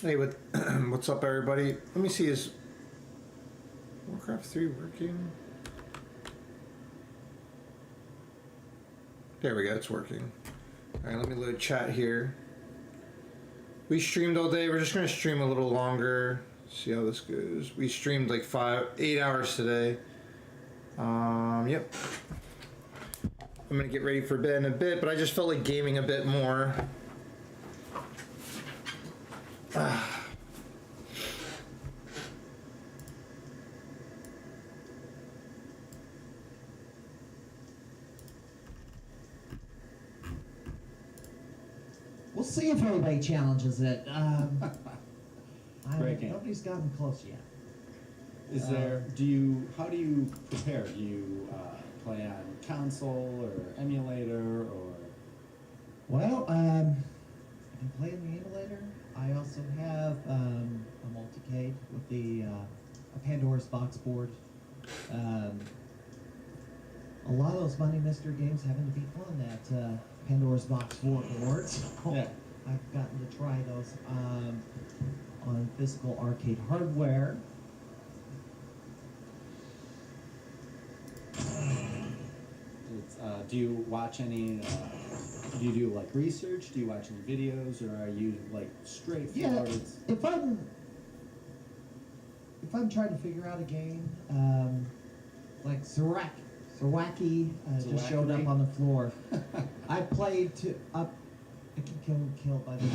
Hey, what's up, everybody? Let me see, is Warcraft 3 working? There we go, it's working. Alright, let me load chat here. We streamed all day, we're just gonna stream a little longer. See how this goes. We streamed like 8 hours today. Yep. I'm gonna get ready for bed in a bit, but I just felt like gaming a bit more. We'll see if anybody challenges it. Breaking. Nobody's gotten close yet. Is there? How do you prepare? Do you play on console or emulator or? Well, I can play in the emulator. I also have a multicade with the a Pandora's Box board. A lot of those Money Mystery games happen to be on that Pandora's Box 4 board. So Yeah. I've gotten to try those on physical arcade hardware. Do you watch any? Do you do like research? Do you watch any videos, or are you like straightforward? Yeah, if I'm trying to figure out a game, like Sirwaki just showed up on the floor. I played I can kill by the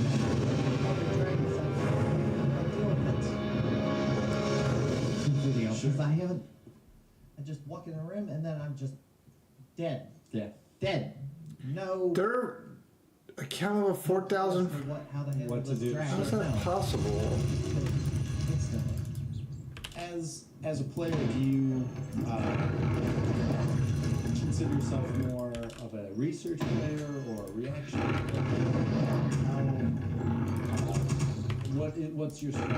video because I just walk in the room and then I'm just dead. Yeah. Dead. No. They're a count of 4,000. How the hell What to do. How's that possible? Instantly. As a player, do you consider yourself more of a research player or a reaction player? What's your style? I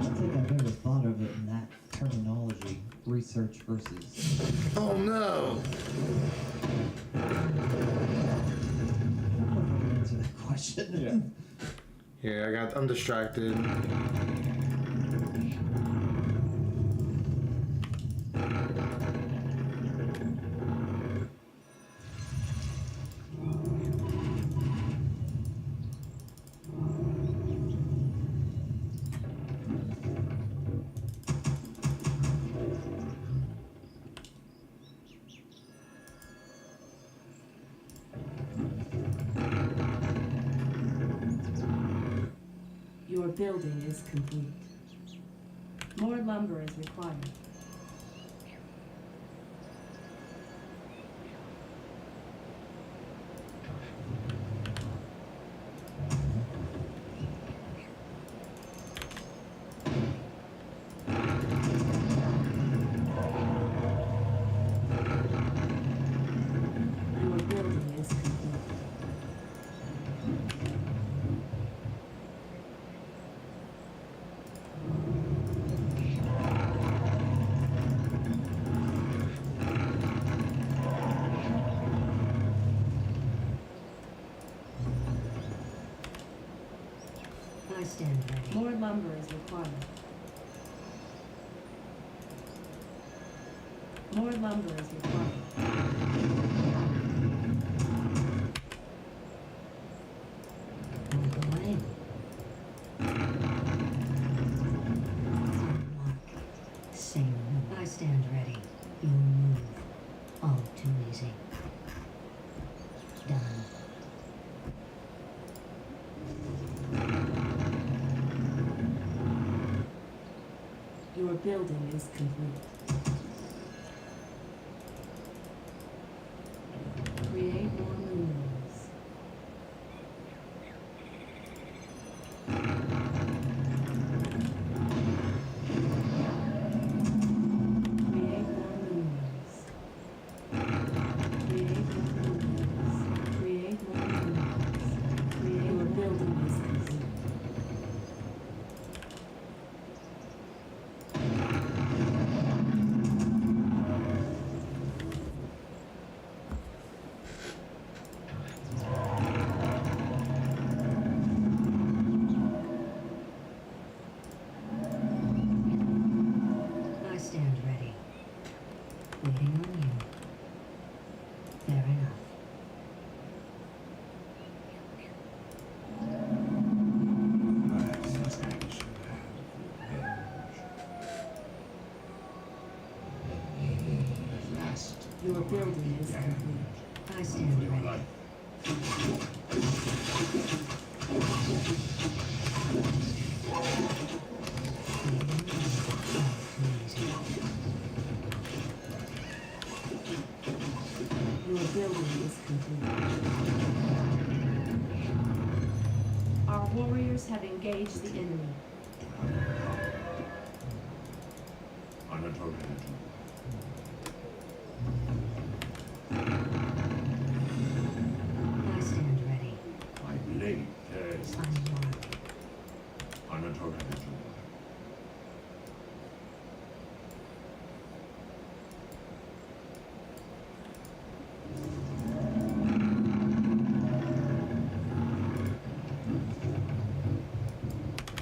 don't think I've ever thought of it in that terminology. Research versus. Oh no! Answer that question. Yeah. Yeah, I'm distracted. Your building is complete. More lumber is required. Your building is complete. I stand ready. More lumber is required. More lumber is required. On the way. Mark. Same. I stand ready. You'll move. All too easy. Done. Your building is complete. Create more minerals. Create more minerals. Create more minerals. Create more minerals. Create your building is complete. building is complete. I stand ready. Your building is complete. Our warriors have engaged the enemy. I stand ready. My blade tears. Unlock.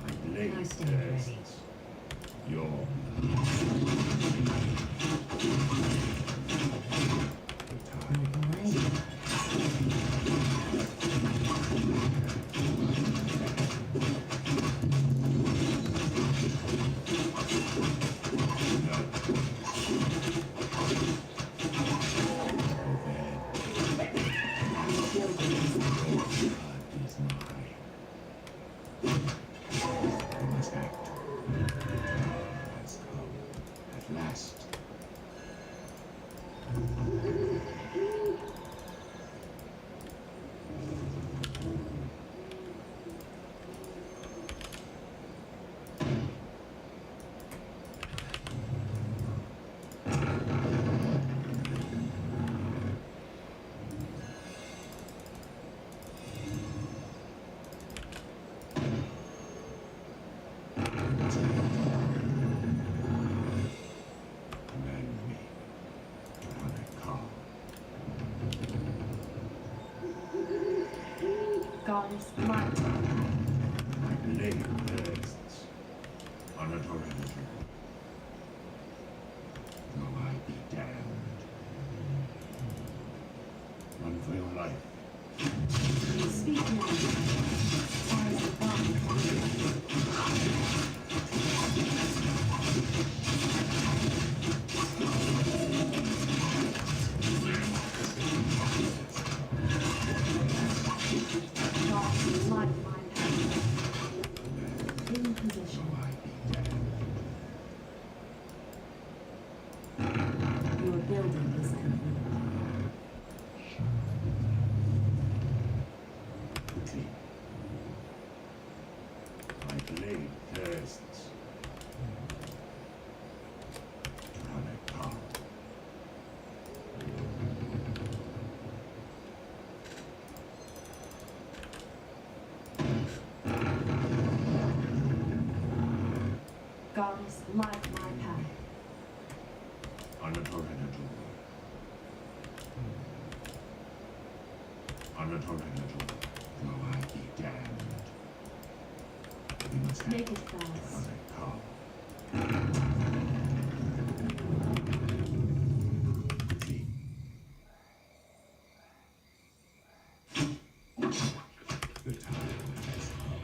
My blade I stand tears. ready. Your Blade. Your building is complete. blood is mine. You must act. The time has come. At last. Command me. Hanukkah. Goddess light. My blade bursts. Honorable. Though I be damned. Run for your life. Speak now. As the body. Goddess light my path. In position. Though I be damned. Your building is complete. Quickly. My blade thirsts. Hanukkah. Goddess light my path. Honorable. Though I be damned. We must act. Make it fast. Hanukkah. Quickly. The time has come.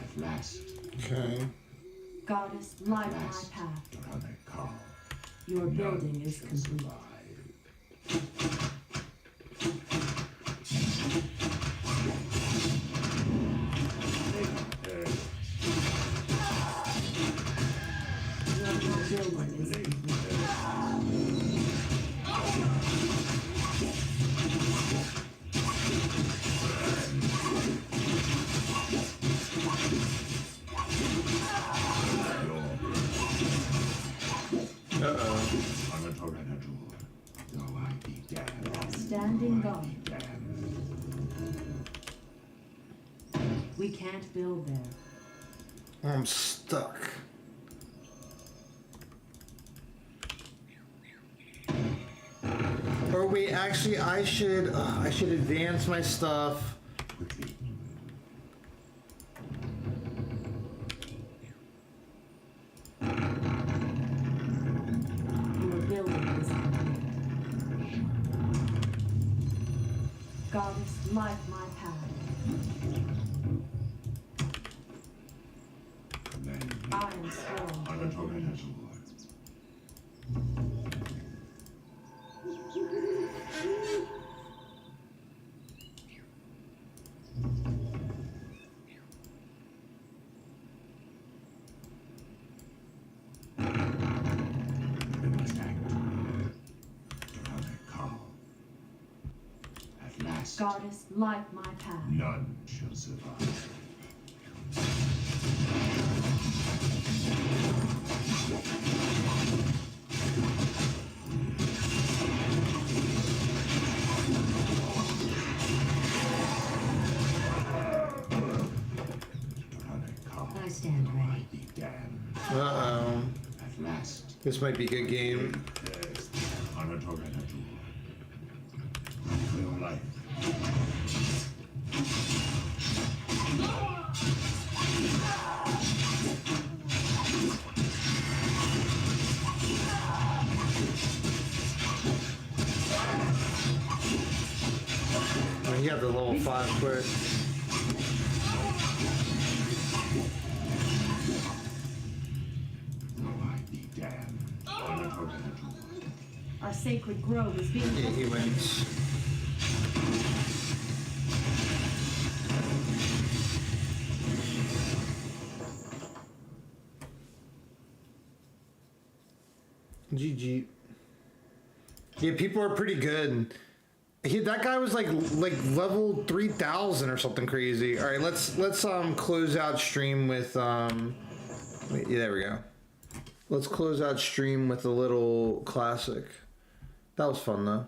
At last. Okay. Goddess light my Last. path. Hanukkah. Your building is Shall complete. survive. Your building is complete. Though I be damned. Standing Though I guard. be damned. We can't build there. I'm stuck. Or wait, actually, I should advance my stuff. Quickly. Your building is complete. Goddess light my path. Command me. I am sworn. Honorable. Goddess, light my path. None shall survive. I stand ready. Be damned. Uh-oh. At last. This might be a good game. Yes. Anatoratu. Real life. Oh, he got the level 5 quick. Though I be damned. Anatoratu. Our sacred grove is being Yeah, he wins. GG. Yeah, people are pretty good. That guy was like level 3,000 or something crazy. All right, let's close out stream with wait, yeah, there we go. Let's close out stream with a little classic. That was fun though.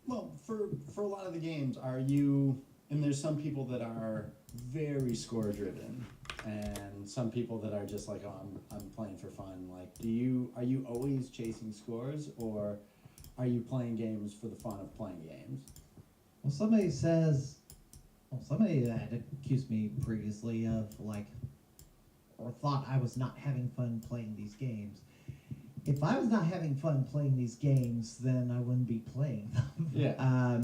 Well, for a lot of the games, are you? And there's some people that are very score driven, and some people that are just like, oh, I'm playing for fun. Like, are you always chasing scores, or are you playing games for the fun of playing games? Well, somebody had accused me previously of like, or thought I was not having fun playing these games. If I was not having fun playing these games, then I wouldn't be playing them. Yeah.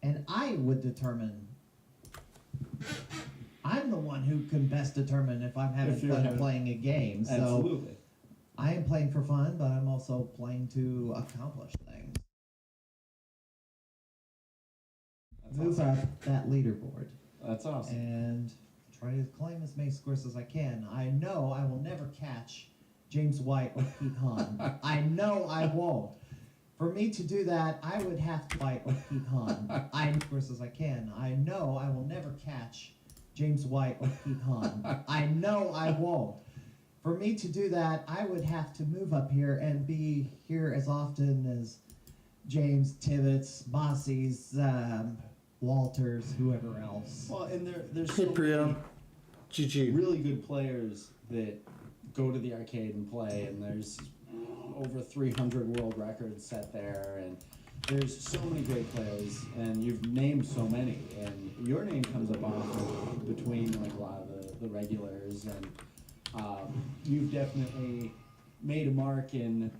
And I would determine. I'm the one who can best determine if I'm having If you're fun having- playing a game. So Absolutely. I am playing for fun, but I'm also playing to accomplish things. That's Move awesome. up that leaderboard That's awesome. and try to claim as many scores as I can. I know I will never catch James White or Pete Hahn. I know I won't. For me to do that, I would have to fight with Pete Hahn. I scores as I can. I know I will never catch James White or Pete Hahn. I know I won't. For me to do that, I would have to move up here and be here as often as James, Tibbetts, Bossy's, Walters, whoever else. Well, and there's Hey so Priya. many GG. really good players that go to the arcade and play, and there's over 300 world records set there, and there's so many great players, and you've named so many, and your name comes up often between like a lot of the regulars, and you've definitely made a mark and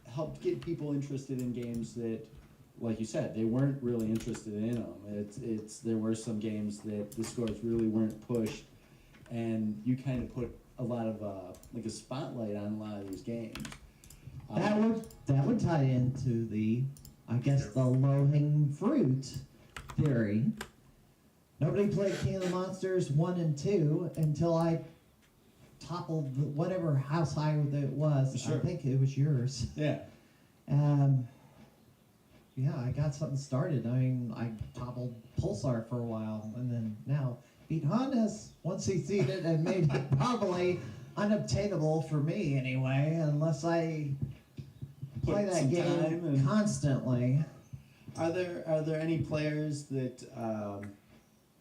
helped get people interested in games that, like you said, they weren't really interested in them. There were some games that the scores really weren't pushed, and you kind of put a lot of like a spotlight on a lot of these games. That would tie into the, I guess, the low-hanging fruit theory. Nobody played King of the Monsters 1 and 2 until I toppled whatever house high it was. Sure. I think it was yours. Yeah. Yeah, I got something started. I mean, I toppled Pulsar for a while, and then now beat Honda's once he seen it and made it probably unobtainable for me anyway, unless I play Put that some game time and- constantly. Are there any players that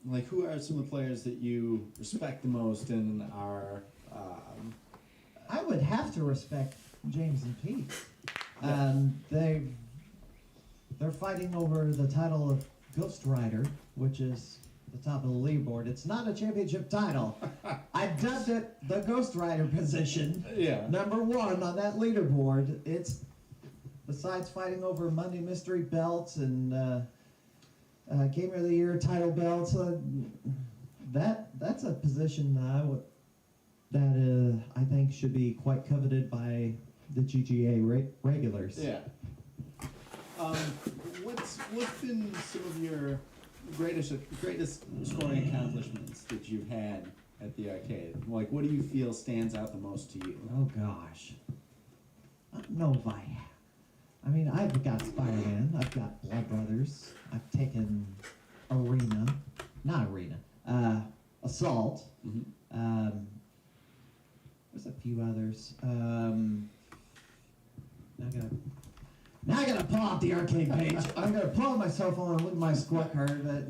like who are some of the players that you respect the most and are I would have to respect James and Pete. They're fighting over the title of Ghost Rider, which is the top of the leaderboard. It's not a championship title. I dubbed it the Ghost Rider position. Yeah. Number 1 on that leaderboard. It's besides fighting over Monday Mystery belts and Gamer of the Year title belts. That's a position that I think should be quite coveted by the GGA regulars. Yeah. What's been some of your greatest scoring accomplishments that you've had at the arcade? Like, what do you feel stands out the most to you? Oh gosh. I don't know if I mean, I've got Spider-Man, I've got Blood Brothers, I've taken Assault. Mm-hmm. There's a few others. Now I gotta pull out the arcade page. I'm gonna pull out my cell phone and look at my scorecard. But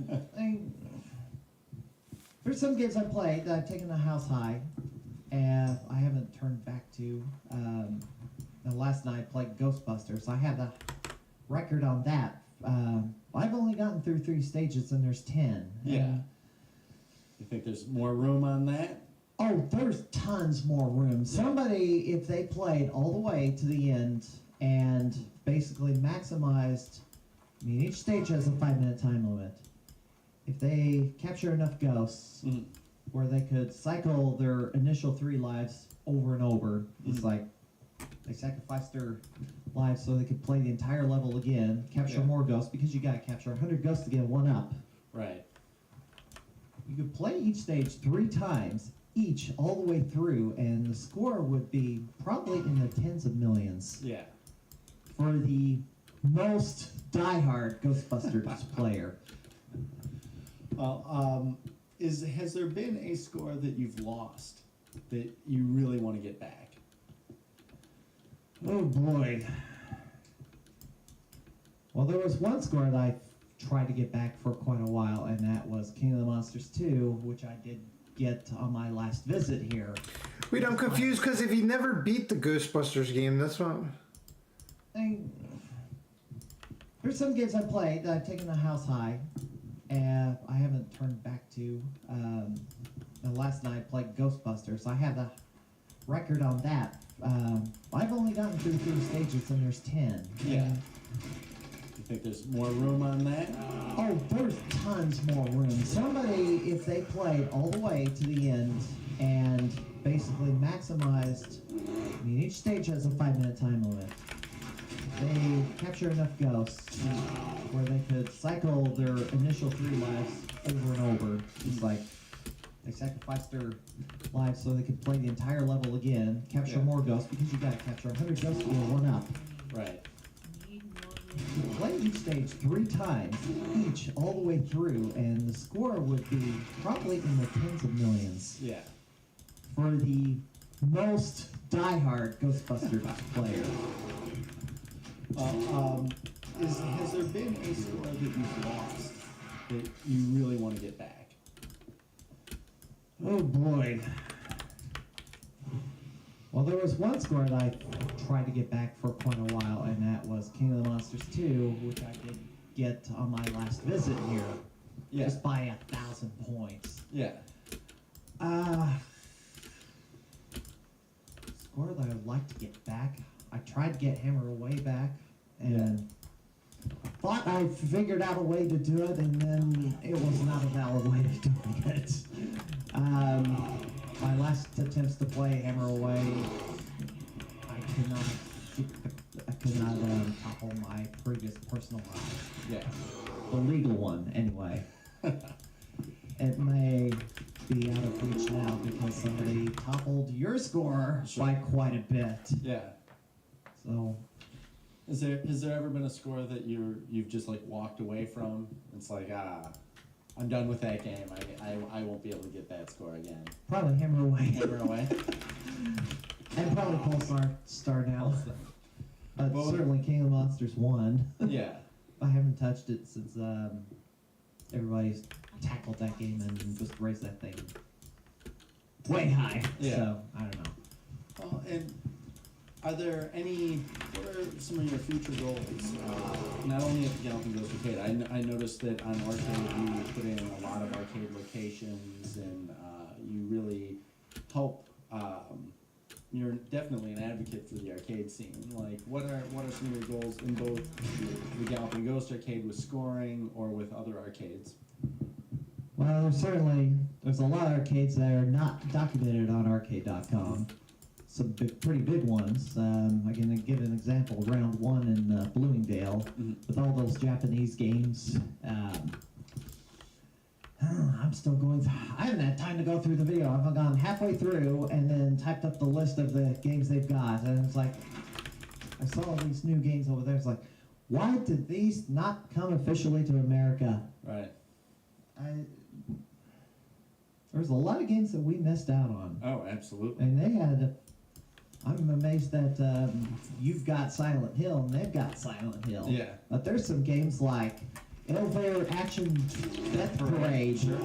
there's some games I played that I've taken the house high, and I haven't turned back to. Last night I played Ghostbusters. I have the record on that. I've only gotten through 3 stages, and there's 10. Yeah. You think there's more room on that? Oh, there's tons more room. Somebody, if they played all the way to the end and basically maximized, I mean, each stage has a 5-minute time limit. If they capture enough ghosts Mm-hmm. where they could cycle their initial 3 lives over and over, it's Mhm. like they sacrificed their lives so they could play the entire level again, capture Yeah. more ghosts, because you gotta capture 100 ghosts to get 1 up. Right. You could play each stage 3 times, each all the way through, and the score would be probably in the tens of millions Yeah. for the most diehard Ghostbusters player. Well, has there been a score that you've lost that you really want to get back? Oh boy. Well, there was one score that I tried to get back for quite a while, and that was King of the Monsters 2, which I did get on my last visit here. Wait, I'm confused because if you never beat the Ghostbusters game, that's not. There's some games I played that I've taken the house high, and I haven't turned back to. Last night I played Ghostbusters. I have the record on that. I've only gotten through 3 stages, and there's 10. Yeah. You think there's more room on that? Oh, there's tons more room. Somebody, if they played all the way to the end and basically maximized, I mean, each stage has a 5-minute time limit. They capture enough ghosts where they could cycle their initial 3 lives over and over. It's like they sacrificed their lives so they could play the entire level again, capture Yeah. more ghosts, because you gotta capture 100 ghosts to get 1 up. Right. You play each stage 3 times, each all the way through, and the score would be probably in the tens of millions Yeah. for the most diehard Ghostbusters player. Has there been a score that you've lost that you really want to get back? Oh boy. Well, there was one score that I tried to get back for quite a while, and that was King of the Monsters 2, which I did get on my last visit here, Yeah. just by 1,000 points. Yeah. Score that I'd like to get back. I tried to get Hammer Away back, and thought I figured out a way to do it, and then it was not a valid way of doing it. My last attempts to play Hammer Away, I could not topple my previous personal life. Yeah. The legal one, anyway. It may be out of reach now because somebody toppled your score Sure. by quite a bit. Yeah. So, Has there ever been a score that you've just like walked away from? It's like, I'm done with that game. I won't be able to get that score again. probably Hammer Away. Hammer Away. And probably Pulsar Star now. But Well, certainly King of the Monsters 1. Yeah. I haven't touched it since everybody's tackled that game and just raised that thing way high. Yeah. So, I don't know. Well, and what are some of your future goals? Not only at the Galloping Ghost Arcade, I noticed that on Arcade you put in a lot of arcade locations and you really help, you're definitely an advocate for the arcade scene. Like, what are some of your goals in both the Galloping Ghost Arcade with scoring or with other arcades? Well, there's a lot of arcades that are not documented on arcade.com. Some pretty big ones. I'm going to give an example. Round 1 in Bloomingdale, with all those Japanese games. I'm still going through. I haven't had time to go through the video. I've gone halfway through and then typed up the list of the games they've got, and it's like, I saw all these new games over there. It's like, why did these not come officially to America? Right. There's a lot of games that we missed out on. Oh, absolutely. And they had, I'm amazed that you've got Silent Hill and they've got Silent Hill. Yeah. But there's some games like Elevator Action Death Parade. Sure.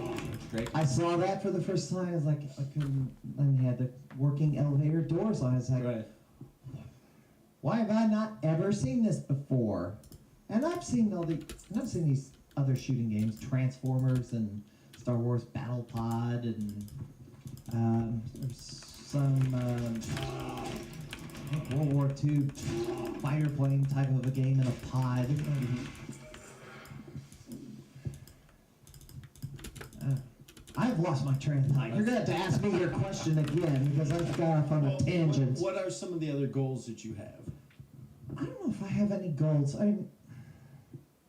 Great. I saw that for the first time. I was like, I couldn't, and they had the working elevator doors on. I was like, Right. why have I not ever seen this before? And I've seen these other shooting games, Transformers and Star Wars Battle Pod, and there's some I think World War II fighter plane type of a game in a pod. I've lost my train of thought. You're gonna have to ask me your question again because I've got off on a tangent. What are some of the other goals that you have? I don't know if I have any goals.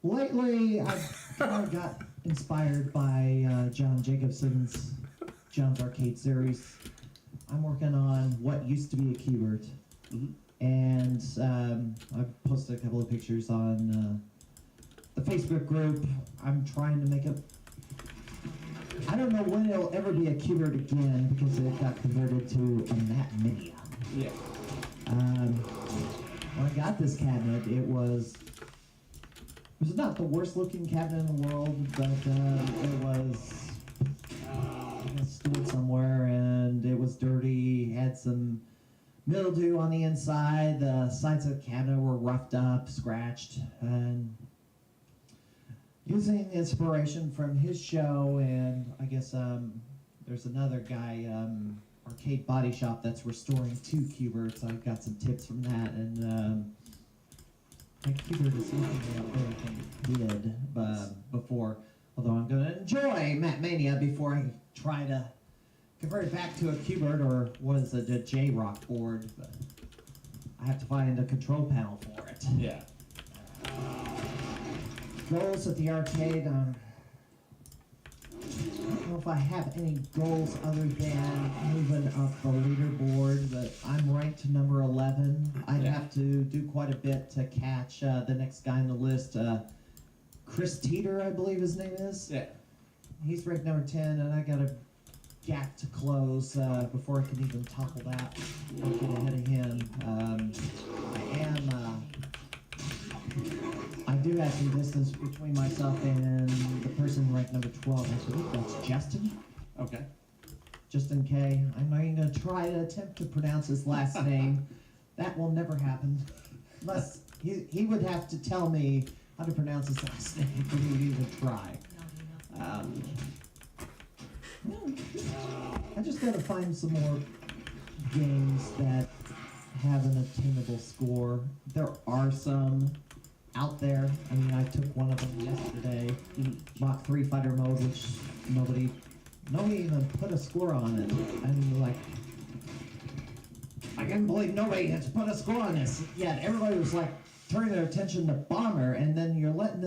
Lately I've kind of got inspired by John Jacobson's John's Arcade series. I'm working on what used to be a Q*bert, and I've posted a couple of pictures on the Facebook group. I'm trying to make it. I don't know when it'll ever be a Q*bert again because it got converted to a Mac Mini. Yeah. When I got this cabinet, it was not the worst looking cabinet in the world, but it was stored somewhere and it was dirty, had some mildew on the inside, the sides of the cabinet were roughed up, scratched, and using inspiration from his show, and I guess there's another guy, Arcade Body Shop, that's restoring 2 Q*berts. I've got some tips from that, and my Q*bert is usually a better than it did before. Although I'm going to enjoy Matt Mania before I try to convert it back to a Q*bert, or what is it, a J-Rock board, but I have to find a control panel for it. Yeah. Goals at the arcade, I don't know if I have any goals other than moving up the leaderboard, but I'm ranked number 11. I'd Yeah. have to do quite a bit to catch the next guy on the list, Chris Teeter, I believe his name is. Yeah. He's ranked number 10, and I got a gap to close before I can even topple that or get ahead of him. I do have some distance between myself and the person ranked number 12. I believe that's Justin. Okay. Justin K. I'm not even going to try to attempt to pronounce his last name. That will never happen. Unless he would have to tell me how to pronounce his last name for me to even try. I just got to find some more games that have an attainable score. There are some out there. I mean, I took one of them yesterday, Mach 3 Fighter Mode, which nobody even put a score on it. I mean, like, I can't believe nobody has put a score on this yet. Everybody was like turning their attention to Bomber, and then you're leaving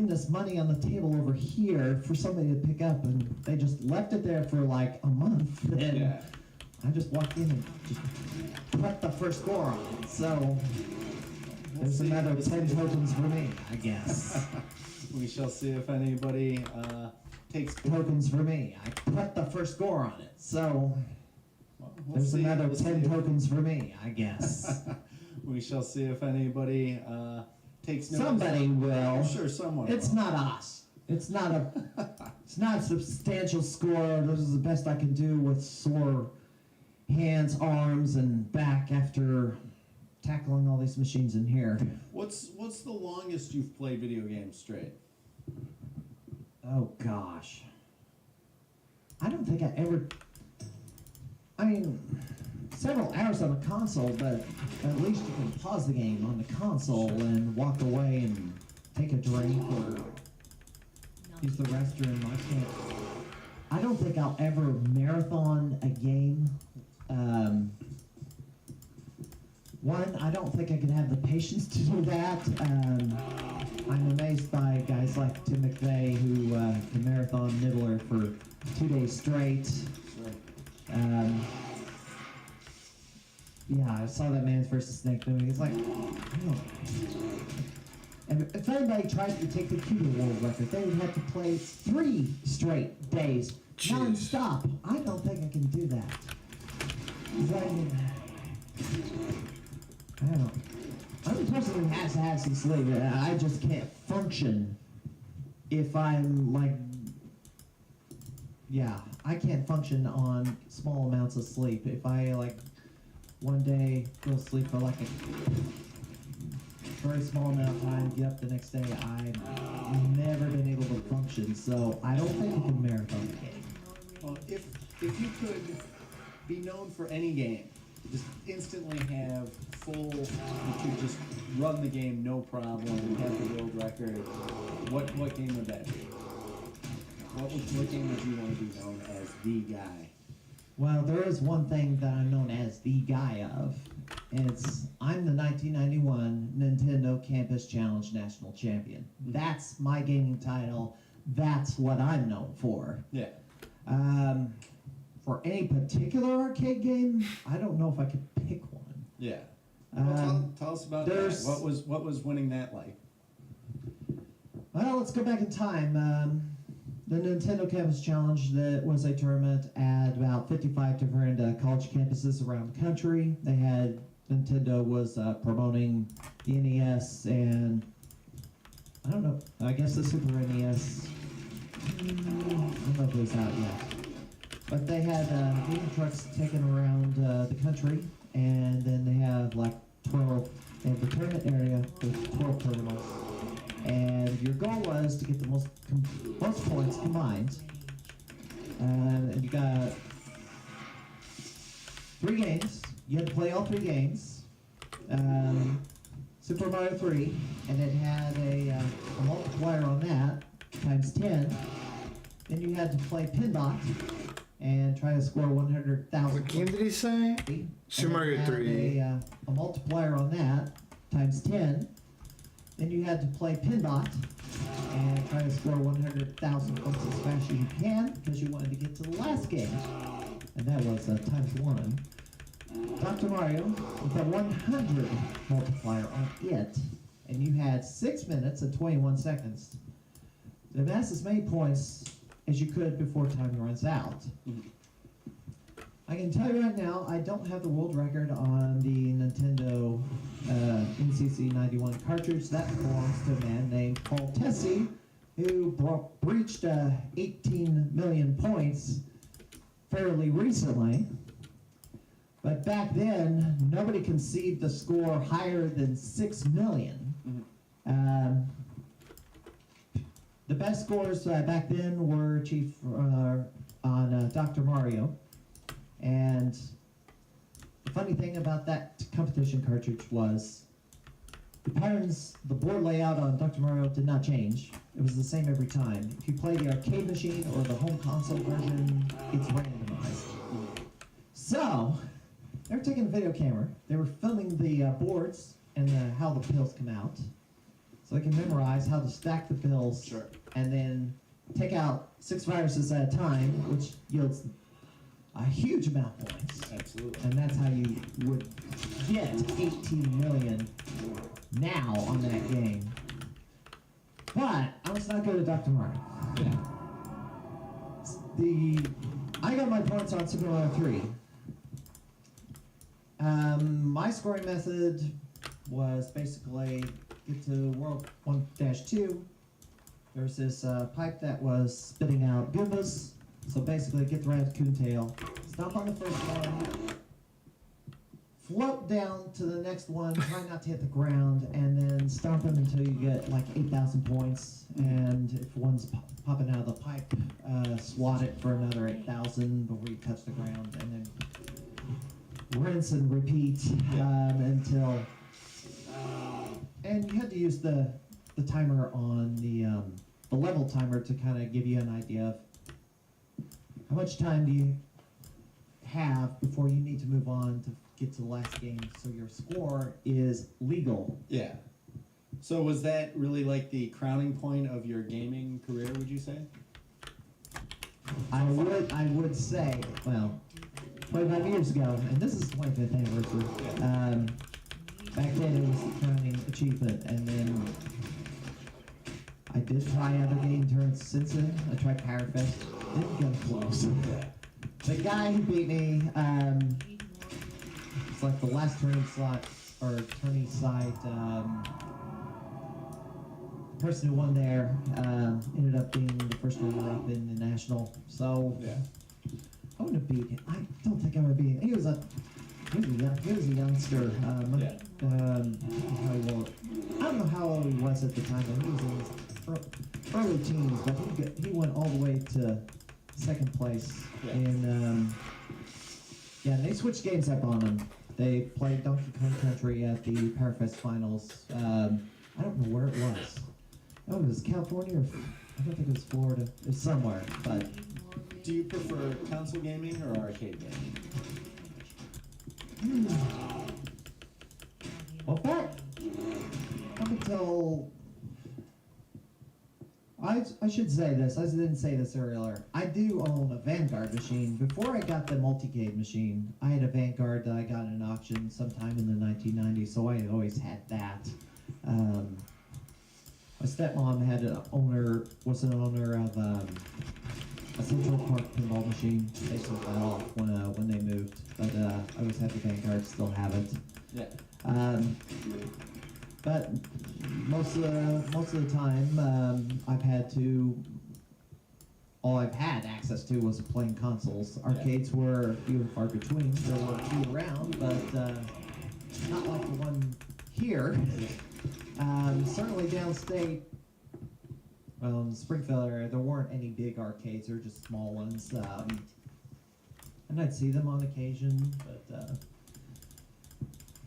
this money on the table over here for somebody to pick up, and they just left it there for like a month. And Yeah. I just walked in and just put the first score on it. So there's another 10 tokens for me, I guess. We shall see if anybody takes. Tokens for me. I put the first score on it. So Well, we'll there's see. another We'll 10 see. tokens for me, I guess. We shall see if anybody takes notice. Somebody will. I'm sure someone. It's will. not us. It's not a substantial score. This is the best I can do with sore hands, arms, and back after tackling all these machines in here. What's the longest you've played video games straight? Oh gosh. I don't think I ever. I mean, several hours on a console, but at least you can pause the game on the console and walk away and take a drink or use the restroom. I don't think I'll ever marathon a game. One, I don't think I can have the patience to do that. I'm amazed by guys like Tim McVeigh who can marathon Nibbler for 2 days straight. Sure. Yeah, I saw that Mans versus Snake movie. It's like, no. And if anybody tries to take the Cuba world record, they would have to play 3 straight days, Jeez. non-stop. I don't think I can do that. 'Cause I don't know. I'm a person who has to have some sleep. I just can't function if I'm like, yeah, I can't function on small amounts of sleep. If I like one day go to sleep for like a very small amount of time, get up the next day, I've never been able to function. So I don't think I can marathon. Well, if you could be known for any game, just instantly have full, you could just run the game no problem and have the world record, what game would that be? What game would you want to be known as the guy? Well, there is one thing that I'm known as the guy of. I'm the 1991 Nintendo Campus Challenge National Champion. That's my gaming title. That's what I'm known for. Yeah. For any particular arcade game, I don't know if I could pick one. Yeah. Well, Um, tell us about that. there's- What was winning that like? Well, let's go back in time. The Nintendo Campus Challenge, that was a tournament at about 55 different college campuses around the country. Nintendo was promoting the NES and, I don't know, I guess the Super NES. I don't know if it was out yet. But they had gaming trucks taken around the country, and then they have like 12, they have the tournament area with 12 terminals. And your goal was to get the most points combined. And you got 3 games. You had to play all 3 games. Super Mario 3, and it had a multiplier on that, times 10. Then you had to play Pinbot and try to score 100,000 What game did he say? And Super it Mario had 3. A multiplier on that, times 10. Then you had to play Pinbot and try to score 100,000 points as fast as you can, because you wanted to get to the last game. And that was times 1. Dr. Mario with a 100 multiplier on it, and you had 6 minutes and 21 seconds to amass as many points as you could before time runs out. I can tell you right now, I don't have the world record on the Nintendo NCC 91 cartridge. That belongs to a man named Paul Tessie, who breached 18 million points fairly recently. But back then, nobody conceived a score higher than 6 million. The best scores back then were achieved on Dr. Mario. And the funny thing about that competition cartridge was the patterns, the board layout on Dr. Mario did not change. It was the same every time. If you play the arcade machine or the home console version, it's randomized. So, they were taking a video camera. They were filming the boards and how the pills come out. So they can memorize how to stack the pills. Sure. And then take out 6 viruses at a time, which yields a huge amount of points. Absolutely. And that's how you would get 18 million now on that game. But let's not go to Dr. Mario. Yeah. I got my points on Super Mario 3. My scoring method was basically get to World 1-2. There's this pipe that was spitting out Goombas. So basically, get the raccoon tail, stomp on the first one, float down to the next one, try not to hit the ground, and then stomp them until you get like 8,000 points. And if one's popping out of the pipe, swat it for another 8,000 before you touch the ground, and then rinse and repeat until. And you had to use the timer on the level timer to kind of give you an idea of how much time do you have before you need to move on to get to the last game, so your score is legal. Yeah. So was that really like the crowning point of your gaming career, would you say? I would say, well, 25 years ago, and this is 25th anniversary. Back then it was the crowning achievement, and then I did try other game tournaments since then. I tried Powerfest, didn't get close. The guy who beat me, it's like the last tourney slot, or tourney site, the person who won there ended up being the first runner-up in the national. So Yeah. I wouldn't have beat him. I don't think I would beat him. He was a youngster. Yeah. How he was. I don't know how old he was at the time, but he was in his early teens. But he went all the way to second place. Yeah. And and they switched games up on him. They played Donkey Kong Country at the Powerfest finals. I don't know where it was. Oh, it was California, or I don't think it was Florida. It was somewhere, but. Do you prefer console gaming or arcade gaming? Well, back up until I should say this. I didn't say this earlier. I do own a Vanguard machine. Before I got the multicade machine, I had a Vanguard that I got in an auction sometime in the 1990s. So I always had that. My stepmom was an owner of a Central Park pinball machine. They sold that off when they moved, but I always had the Vanguard, still have it. Yeah. But most of the time, all I've had access to was playing consoles. Arcades were few and far between. There were a few around, but not like the one here. Certainly downstate. Well, in the Springfield area, there weren't any big arcades. There were just small ones. And I'd see them on occasion, but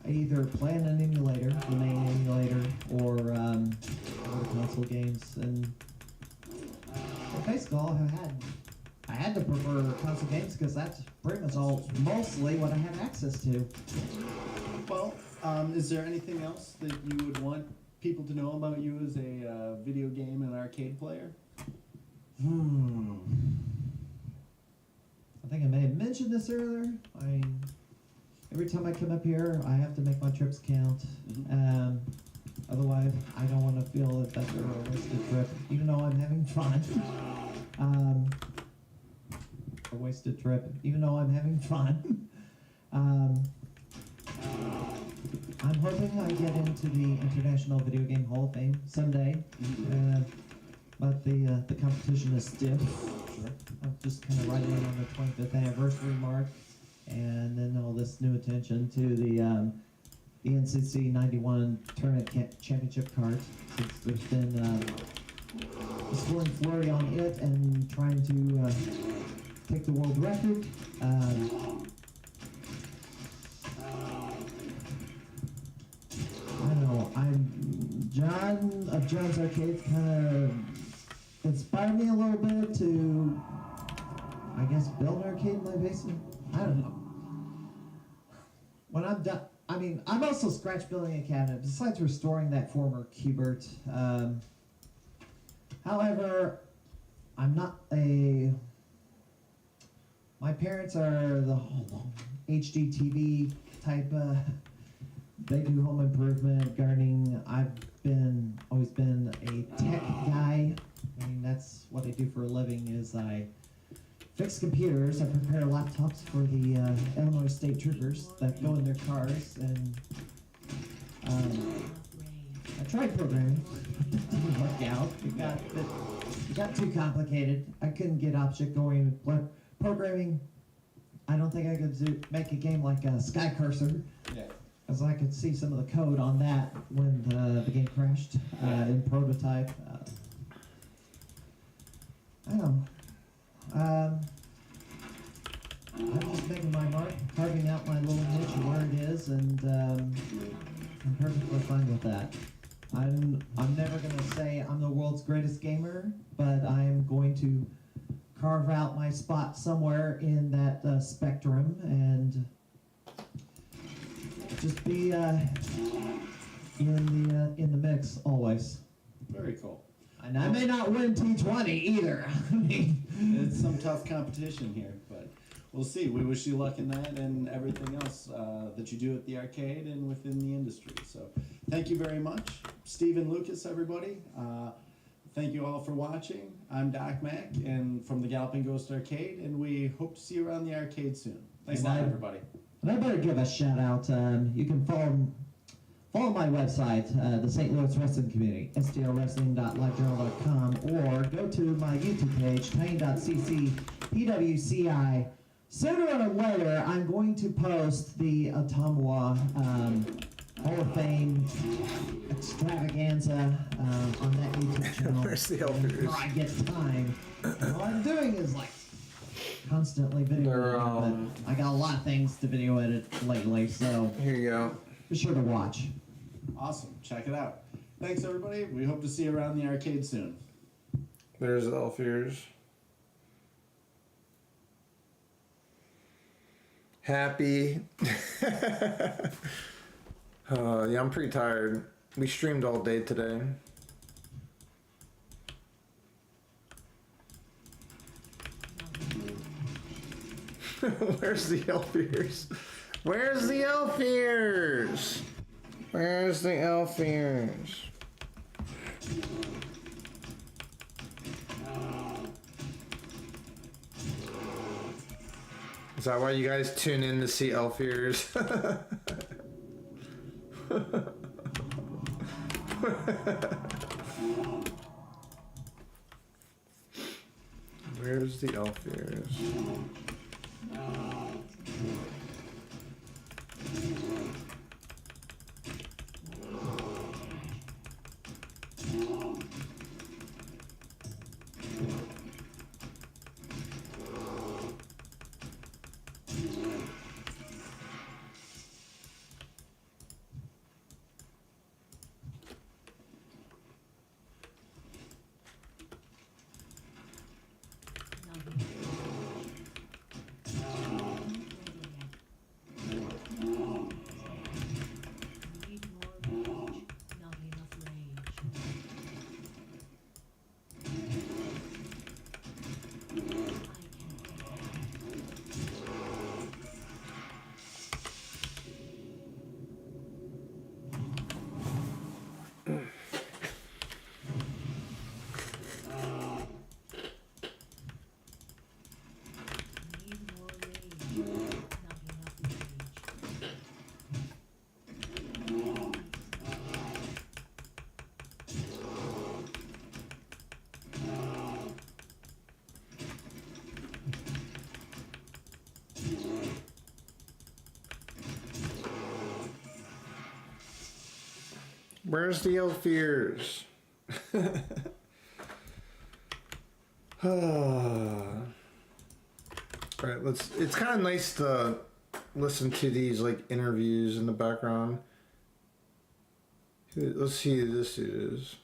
I either play on an emulator, the main emulator, or the console games. And basically, all I had to prefer console games because that's pretty much mostly what I have access to. Well, is there anything else that you would want people to know about you as a video game and arcade player? I think I may have mentioned this earlier. Every time I come up here, I have to make my trips count. Otherwise, I don't want to feel that they're a wasted trip, even though I'm having fun. A wasted trip, even though I'm having fun. I'm hoping I get into the International Video Game Hall of Fame someday. But the competition is stiff. Sure. I'm just kind of right in on the 25th anniversary mark, and then all this new attention to the NCC 91 Tournament Championship card, since there's been a scoring flurry on it and trying to take the world record. I don't know. John of John's Arcades kind of inspired me a little bit to, I guess, build an arcade in my basement. I don't know. When I'm done, I'm also scratch building a cabinet, besides restoring that former Cubert. However, I'm not my parents are the HGTV type, they do home improvement, gardening. I've always been a tech guy. That's what I do for a living, is I fix computers. I prepare laptops for the Illinois State Troopers that go in their cars, and I tried programming. It didn't work out. It got too complicated. I couldn't get object-oriented programming. I don't think I could make a game like Sky Cursor. Yeah. As I could see some of the code on that when the game crashed in prototype. I don't know. I'm just making my mark, carving out my little niche where it is, and I'm perfectly fine with that. I'm never going to say I'm the world's greatest gamer, but I'm going to carve out my spot somewhere in that spectrum and just be in the mix always. Very cool. And I may not win T20 either. It's some tough competition here, but we'll see. We wish you luck in that and everything else that you do at the arcade and within the industry. So thank you very much. Stephen Lucas, everybody. Thank you all for watching. I'm Doc Mac and from the Galloping Ghost Arcade, and we hope to see you around the arcade soon. Thanks a lot, everybody. And I better give a shout out. You can follow my website, the St. Louis Wrestling Community, stlwrestling.livejournal.com, or go to my YouTube page, tiny.cc PWCI. Sooner or later, I'm going to post the Ottawa Hall of Fame extravaganza on that YouTube channel. Where's the Elfers? Whenever I get time. And all I'm doing is like constantly video They're, editing, but I got a lot of things to video edit lately, so Here you go. be sure to watch. Awesome. Check it out. Thanks, everybody. We hope to see you around the arcade soon. There's the elf ears. Happy. Yeah, I'm pretty tired. We streamed all day today. Where's the elf ears? Where's the elf ears? Where's the elf ears? Is that why you guys tune in to see elf ears? Where's the elf ears? Where's the elf ears? Alright, it's kind of nice to listen to these like interviews in the background. Let's see who this is.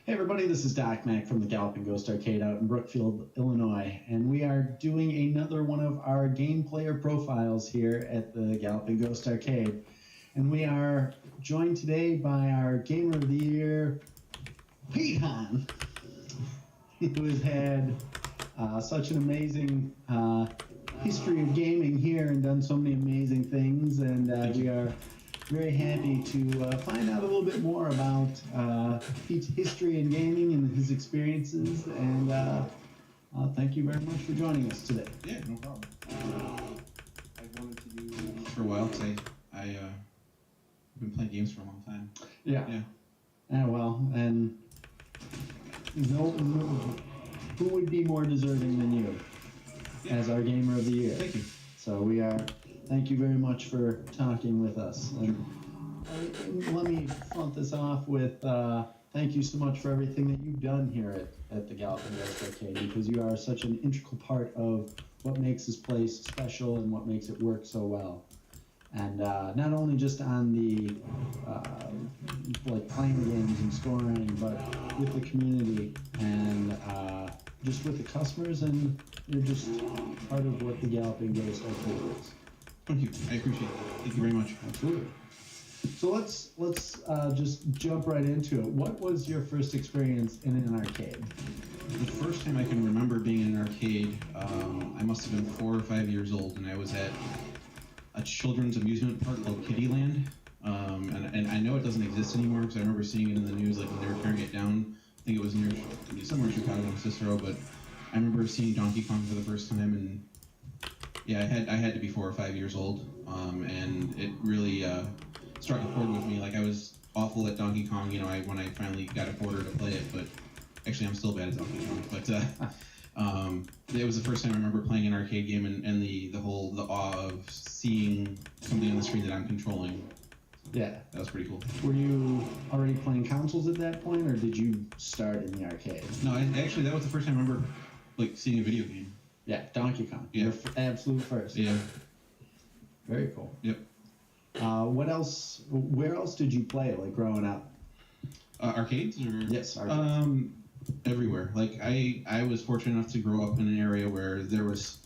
Hey everybody, this is Doc Mac from the Galloping Ghost Arcade out in Brookfield, Illinois, and we are doing another one of our game player profiles here at the Galloping Ghost Arcade. And we are joined today by our Gamer of the Year, Pete Hahn, who has had such an amazing history of gaming here and done so many amazing things, and we are very happy to find out a little bit more about Pete's history in gaming and his experiences, and thank you very much for joining us today. Yeah, no problem. I wanted to do for a while because I've been playing games for a long time. Yeah. Yeah. Yeah, well, and no, who would be more deserving than you as our Gamer of the Year? Thank you. So thank you very much for talking with us. And let me front this off with thank you so much for everything that you've done here at the Galloping Ghost Arcade, because you are such an integral part of what makes this place special and what makes it work so well. And not only just on the like playing games and scoring, but with the community and just with the customers, and you're just part of what the Galloping Ghost Arcade is. Thank you. I appreciate it. Thank you very much. Absolutely. So let's just jump right into it. What was your first experience in an arcade? the first time I can remember being in an arcade, I must have been 4 or 5 years old, and I was at a children's amusement park called Kiddieland. And I know it doesn't exist anymore because I remember seeing it in the news like when they were tearing it down. I think it was near somewhere in Chicago, in Cicero, but I remember seeing Donkey Kong for the first time, and yeah, I had to be 4 or 5 years old, and it really struck a chord with me. Like I was awful at Donkey Kong, you know, when I finally got a quarter to play it, but actually I'm still bad at Donkey Kong. But it was the first time I remember playing an arcade game, and the awe of seeing something on the screen that I'm controlling. Yeah. That was pretty cool. Were you already playing consoles at that point, or did you start in the arcade? No, actually that was the first time I remember like seeing a video game. Yeah, Donkey Kong. Yeah. Your absolute first. Yeah. Very cool. Yep. What else? Where else did you play, like growing up? Arcades or? Yes, arcades. Everywhere. Like I was fortunate enough to grow up in an area where there was,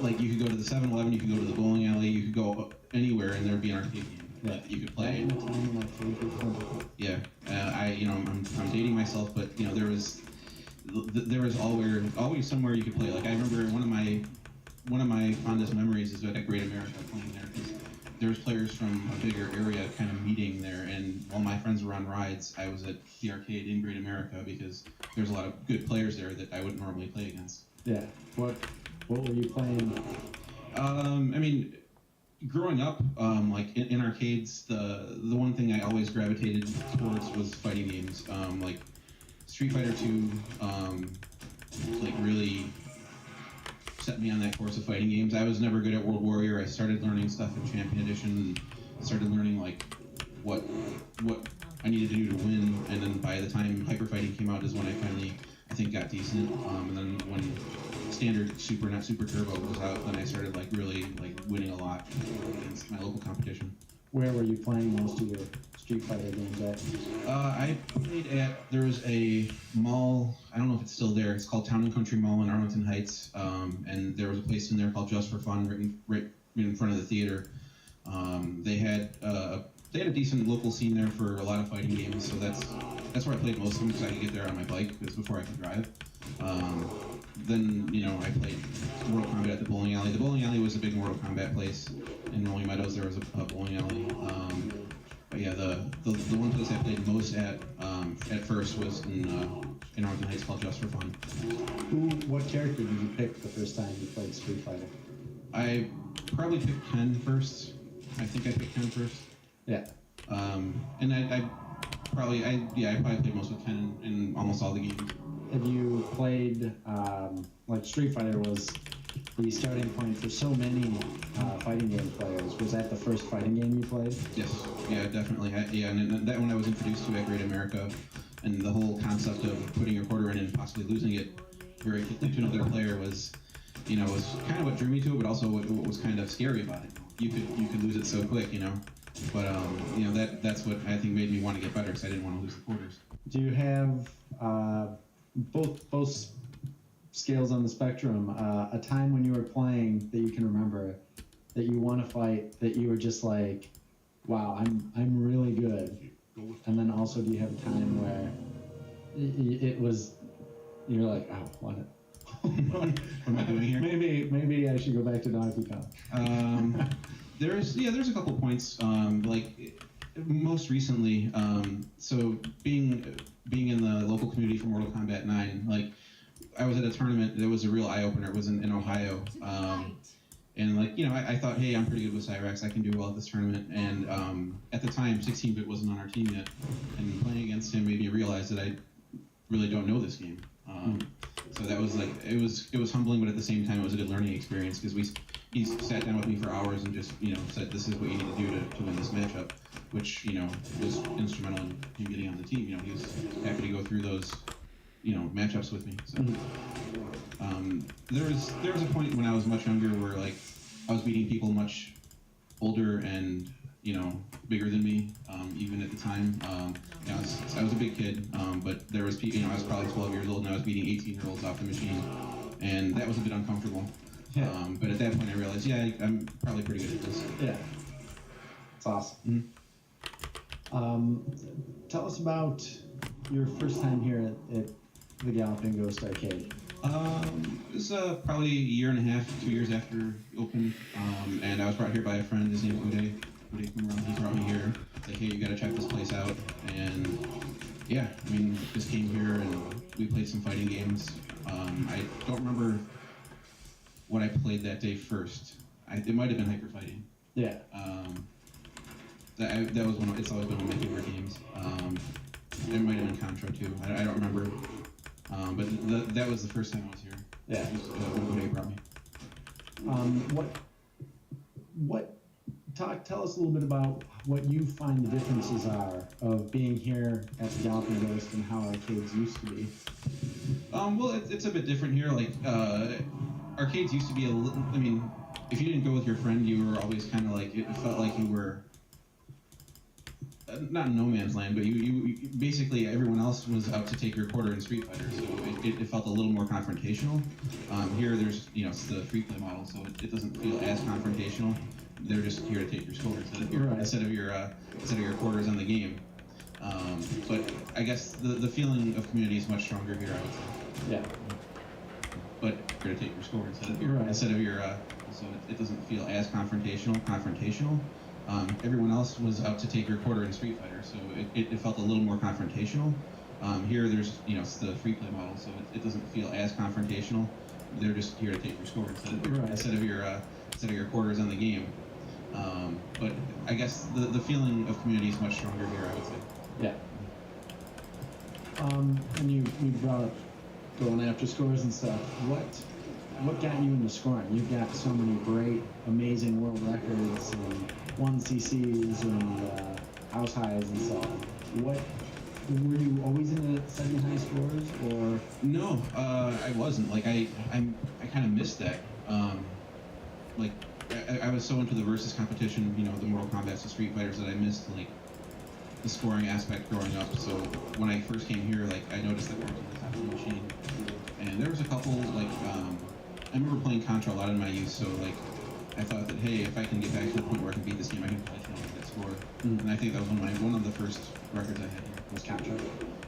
like, you could go to the 7-Eleven, you could go to the bowling alley, you could go anywhere, and there'd be an arcade game that you could play. Yeah. I'm dating myself, but you know there was always somewhere you could play. Like I remember one of my fondest memories is at Great America playing there, because there was players from a bigger area kind of meeting there, and while my friends were on rides, I was at the arcade in Great America because there's a lot of good players there that I wouldn't normally play against. Yeah. What were you playing? I mean, growing up, like in arcades, the one thing I always gravitated towards was fighting games. Like Street Fighter 2, like really set me on that course of fighting games. I was never good at World Warrior. I started learning stuff in Champion Edition, and started learning like what I needed to do to win. And then by the time Hyper Fighting came out is when I finally, I think, got decent. And then when Standard Super, not Super Turbo, was out, then I started like really like winning a lot against my local competition. Where were you playing most of your Street Fighter games at? I played at, there was a mall, I don't know if it's still there, it's called Town and Country Mall in Arlington Heights, and there was a place in there called Just for Fun, right in front of the theater. They had a decent local scene there for a lot of fighting games, so that's where I played most of them, because I could get there on my bike, because before I could drive. Then, you know, I played Mortal Kombat at the bowling alley. The bowling alley was a big Mortal Kombat place. In Rolling Meadows, there was a bowling alley. But yeah, the one place I played most at first was in Arlington Heights called Just for Fun. What character did you pick the first time you played Street Fighter? I probably picked Ken first. I think I picked Ken first. Yeah. And I probably played most with Ken in almost all the games. Have you played, like Street Fighter was the starting point for so many fighting game players? Was that the first fighting game you played? Yes, yeah, definitely. And that one I was introduced to at Great America, and the whole concept of putting your quarter in and possibly losing it very quickly to another player was kind of what drew me to it, but also what was kind of scary about it. You could lose it so quick, you know. But that's what I think made me want to get better, because I didn't want to lose the quarters. Do you have both scales on the spectrum, a time when you were playing that you can remember that you won a fight that you were just like, wow, I'm really good, and then also do you have a time where it was, you're like, oh, won it. What am I doing here? Maybe I should go back to Donkey Kong. There's a couple points, like most recently, so being in the local community for Mortal Kombat 9, like I was at a tournament that was a real eye-opener. It was in Ohio, and like, you know, I thought, hey, I'm pretty good with Cyrax, I can do well at this tournament, and at the time 16-bit wasn't on our team yet, and playing against him made me realize that I really don't know this game. So that was like, it was humbling, but at the same time it was a good learning experience, because he sat down with me for hours and just, you know, said, this is what you need to do to win this matchup, which, you know, was instrumental in him getting on the team. You know, he was happy to go through those, you know, matchups with me. So there was a point when I was much younger where, like, I was beating people much older and, you know, bigger than me, even at the time. You know, I was a big kid, but there was people, you know, I was probably 12 years old and I was beating 18-year-olds off the machine, and that was a bit uncomfortable. Yeah. But at that point I realized, yeah, I'm probably pretty good at this. Yeah. It's awesome. Mm-hmm. Tell us about your first time here at the Galloping Ghost Arcade? It was probably a year and a half, 2 years after it opened, and I was brought here by a friend. His name is Uday Kumran. He brought me here. Like, hey, you gotta check this place out. And yeah, I mean, just came here and we played some fighting games. I don't remember what I played that day first. It might have been Hyper Fighting. Yeah. That was it's always been one of my favorite games. It might have been Contra too. I don't remember. But that was the first time I was here. Yeah. When they brought me. Tell us a little bit about what you find the differences are of being here at the Galloping Ghost and how arcades used to be. Well, it's a bit different here. Like, arcades used to be a little. I mean, if you didn't go with your friend, you were always kind of like, it felt like you were not in no man's land, but you basically everyone else was out to take your quarter in Street Fighter, so it felt a little more confrontational. Here, there's it's the free play model, so it doesn't feel as confrontational. They're just here to take your score instead of your quarters on the game. But I guess the feeling of community is much stronger here, I would say. Yeah. But here to take your score instead of your so it doesn't feel as confrontational. Everyone else was out to take your quarter in Street Fighter, so it felt a little more confrontational. Here, there's it's the free play model, so it doesn't feel as confrontational. They're just here to take your score instead of your quarters on the game. But I guess the feeling of community is much stronger here, I would say. Yeah. And you brought up going after scores and stuff. What got you into scoring? You've got so many great, amazing world records and 1CCs and house highs and so on. Were you always into setting high scores, or? No, I wasn't. Like I kind of missed that. Like I was so into the versus competition, the Mortal Kombat's, the Street Fighters, that I missed like the scoring aspect growing up. So when I first came here, like I noticed that we were on the top of the machine, and there was a couple like I remember playing Contra a lot in my youth. So like I thought that, hey, if I can get back to the point where I can beat this game, I can professionally get that score. And I think that was one of the first records I had here. Was Contra?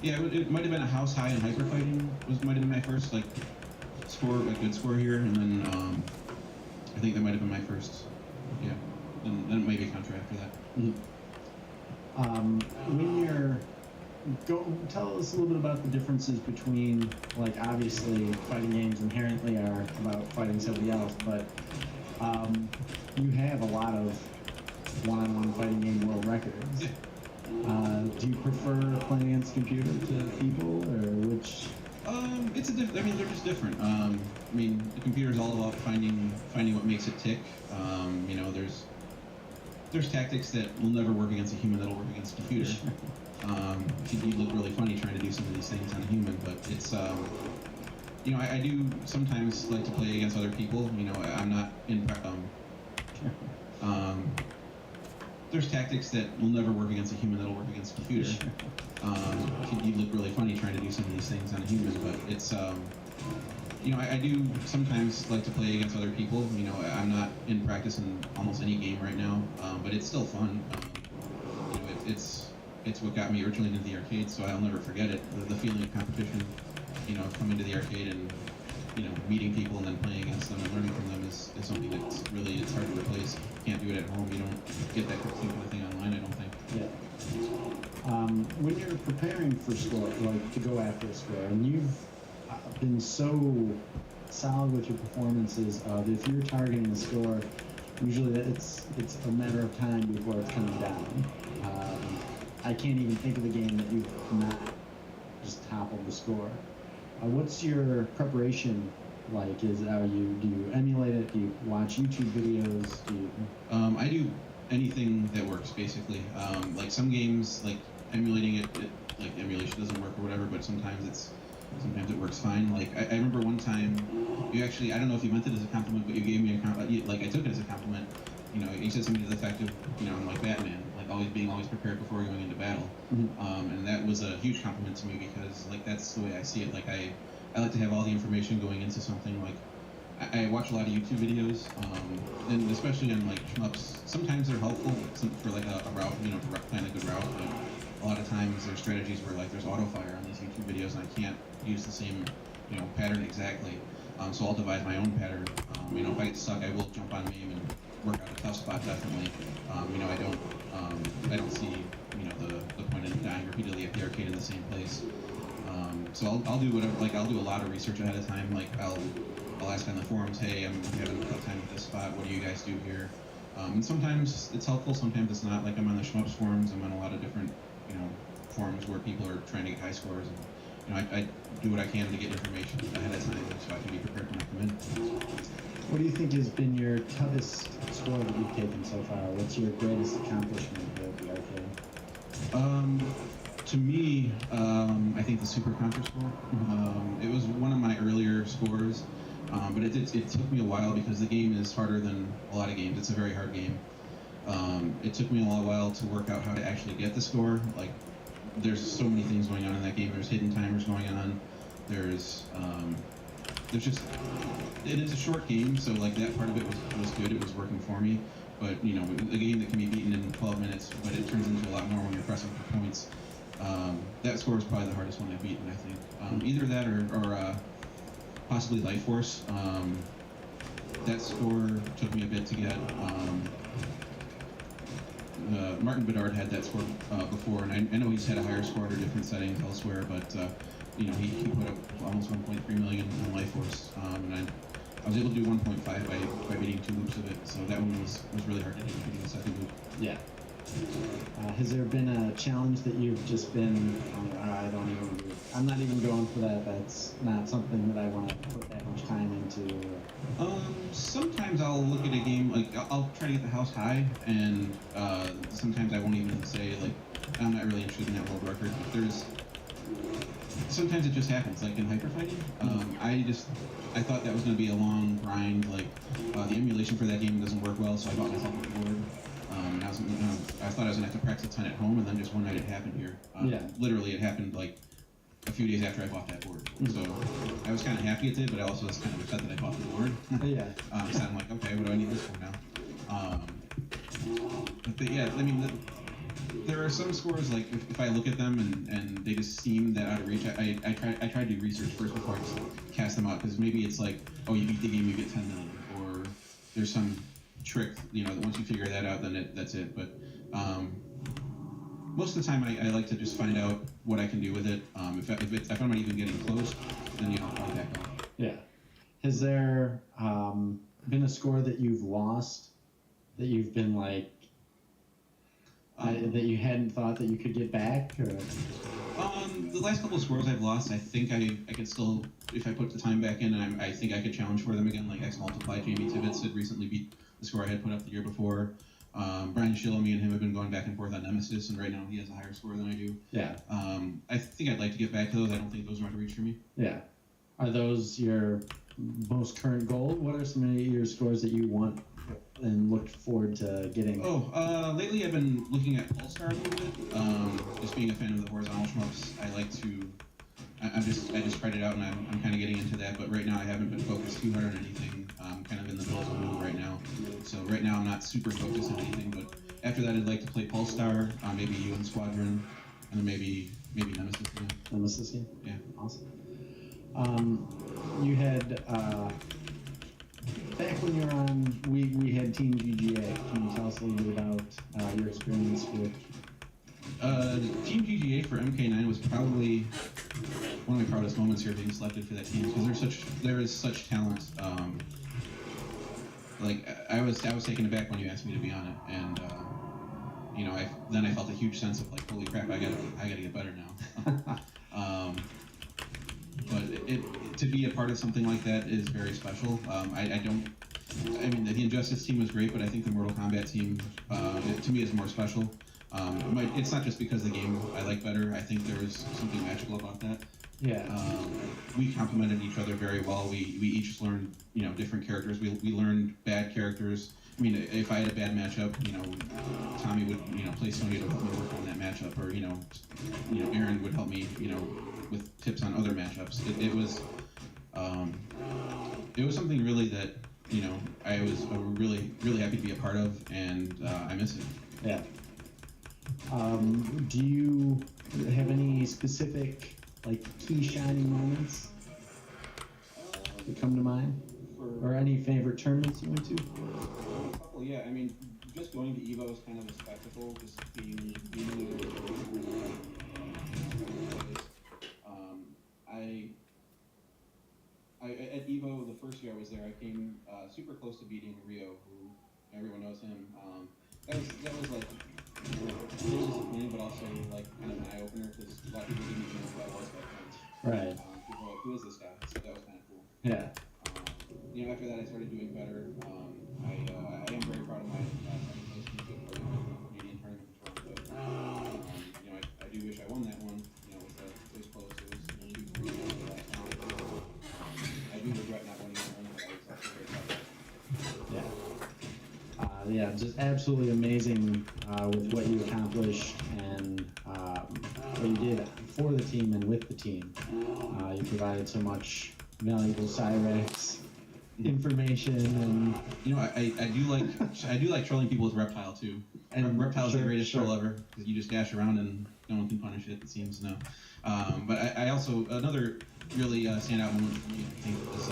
Yeah, it might have been a house high in Hyper Fighting. Might have been my first like good score here, and then I think that might have been my first. Yeah, then maybe Contra after that. When you're tell us a little bit about the differences between, like, obviously fighting games inherently are about fighting somebody else, but you have a lot of one-on-one fighting game world records. Do you prefer playing against computer to people, or which? It's I mean, they're just different. I mean, the computer's all about finding what makes it tick. There's tactics that will never work against a human that'll work against a computer. You look really funny trying to do some of these things on a human, but it's I do sometimes like to play against other people. I'm not in. There's tactics that will never work against a human that'll work against a computer. You look really funny trying to do some of these things on a human, but it's I do sometimes like to play against other people. I'm not in practice in almost any game right now, but it's still fun. It's what got me originally into the arcade, so I'll never forget it. The feeling of competition, coming to the arcade and meeting people and then playing against them and learning from them is something that's really hard to replace. You can't do it at home. You don't get that same kind of thing online, I don't think. Yeah. When you're preparing for score, like to go after a score, and you've been so solid with your performances of if you're targeting a score, usually it's a matter of time before it's coming down. I can't even think of a game that you've not just toppled the score. What's your preparation like? Do you emulate it? Do you watch YouTube videos? I do anything that works, basically. Like some games, like emulating it, like emulation doesn't work or whatever, but sometimes it works fine. Like I remember one time, I don't know if you meant it as a compliment, but you gave me a compliment. Like I took it as a compliment. You said something to the effect of, I'm like Batman, like always prepared before going into battle. And that was a huge compliment to me because like that's the way I see it. Like I like to have all the information going into something. Like I watch a lot of YouTube videos, and especially on like shmups. Sometimes they're helpful for like a route, to plan a good route. But a lot of times there's strategies where like there's auto fire on these YouTube videos, and I can't use the same, pattern exactly. So I'll devise my own pattern. If I get stuck, I will jump on MAME and work out a tough spot definitely. I don't see, the point in dying repeatedly at the arcade in the same place. So I'll do whatever. Like I'll do a lot of research ahead of time. Like I'll ask on the forums, hey, I'm having a tough time with this spot. What do you guys do here? And sometimes it's helpful, sometimes it's not. Like I'm on the Shmups forums. I'm on a lot of different, forums where people are trying to get high scores. And, I do what I can to get information ahead of time so I can be prepared when I come in. What do you think has been your toughest score that you've taken so far? What's your greatest accomplishment here at the arcade? To me, I think the Super Contra score. It was one of my earlier scores, but it took me a while because the game is harder than a lot of games. It's a very hard game. It took me a while to work out how to actually get the score. Like, there's so many things going on in that game. There's hidden timers going on. There's just, it is a short game, so like that part of it was good. It was working for me. But a game that can be beaten in 12 minutes, but it turns into a lot more when you're pressing for points. That score is probably the hardest one I've beaten, I think. Either that or possibly Life Force. That score took me a bit to get. Martin Bedard had that score before, and I know he's had a higher score under different settings elsewhere, but he put up almost 1.3 million on Life Force, and I was able to do 1.5 by beating 2 loops of it, so that one was really hard to do beating the second loop. Yeah. Has there been a challenge that you've just been, I'm not even going for that, that's not something that I want to put that much time into? Sometimes I'll look at a game, like, I'll try to get the house high, and sometimes I won't even say, like, I'm not really interested in that world record. Sometimes it just happens, like in Hyper Fighting. I thought that was going to be a long grind, like, the emulation for that game doesn't work well, so I bought myself a board. And I thought I was going to have to practice a ton at home, and then just one night it happened here. Literally, it happened, like, a few days after I bought that board. So I was kind of happy it did, but I also was kind of upset that I bought the board. So I'm like, okay, what do I need this for now? There are some scores, like, if I look at them and they just seem that out of reach, I try to do research first before I just cast them out, because maybe it's like, oh, you beat the game, you get 10 million, or there's some trick, that once you figure that out, then that's it. But most of the time, I like to just find out what I can do with it. If I'm not even getting close, then I'll back off. Yeah. Has there been a score that you've lost that you've been like, that you hadn't thought that you could get back? Or? The last couple of scores I've lost, I think I could still, if I put the time back in, and I think I could challenge for them again. Like X Multiply, Jamie Tibbetts had recently beat the score I had put up the year before. Brian Schill, me and him have been going back and forth on Nemesis, and right now he has a higher score than I do. Yeah. I think I'd like to get back to those. I don't think those are out of reach for me. Yeah. Are those your most current goal? What are some of your scores that you want and look forward to getting? Lately I've been looking at Pulsar a little bit. Just being a fan of the horizontal shmups, I just tried it out, and I'm kind of getting into that. But right now I haven't been focused too hard on anything. I'm kind of in the middle of the move right now. So right now I'm not super focused on anything. But after that, I'd like to play Pulsar, maybe UN Squadron, and then maybe Nemesis again. Nemesis again? Yeah. Awesome. You had back when you were on, we had Team GGA. Can you tell us a little bit about your experience with? Team GGA for MK9 was probably one of my proudest moments here, being selected for that team, because there is such talent. I was taken aback when you asked me to be on it, and I felt a huge sense of like, holy crap, I gotta get better now. But to be a part of something like that is very special. The Injustice team was great, but I think the Mortal Kombat team, to me, is more special. It's not just because the game I like better. I think there was something magical about that. Yeah. We complemented each other very well. We each learned different characters. We learned bad characters. I mean, if I had a bad matchup, Tommy would play Sonya to help me work on that matchup, or Aaron would help me with tips on other matchups. It was something really that I was really happy to be a part of, and I miss it. Yeah. Do you have any specific like key shining moments that come to mind, or any favorite tournaments you went to? A couple, yeah. I mean, just going to Evo is kind of a spectacle. Just being there. I at Evo the first year I was there, I came super close to beating Rio, who everyone knows him. That was like really disappointing, but also like kind of an eye opener because a lot of people didn't even know who I was back then. Right. People were like, who is this guy? So that was kind of cool. Yeah. You know, after that I started doing better. I am very proud of my second place finish at the Canadian tournament in Toronto. You know, I do wish I won that one. You know, it was close. It was 2-3 the last round. I do regret not winning that one, but I was also very proud of it. Yeah. Yeah, just absolutely amazing with what you accomplished and what you did for the team and with the team. You provided so much valuable Cyrex information, and You know, I do like trolling people with Reptile too. And Reptile's the greatest troll ever because you just dash around and no one can punish it. It seems but I also another really standout moment for me I think was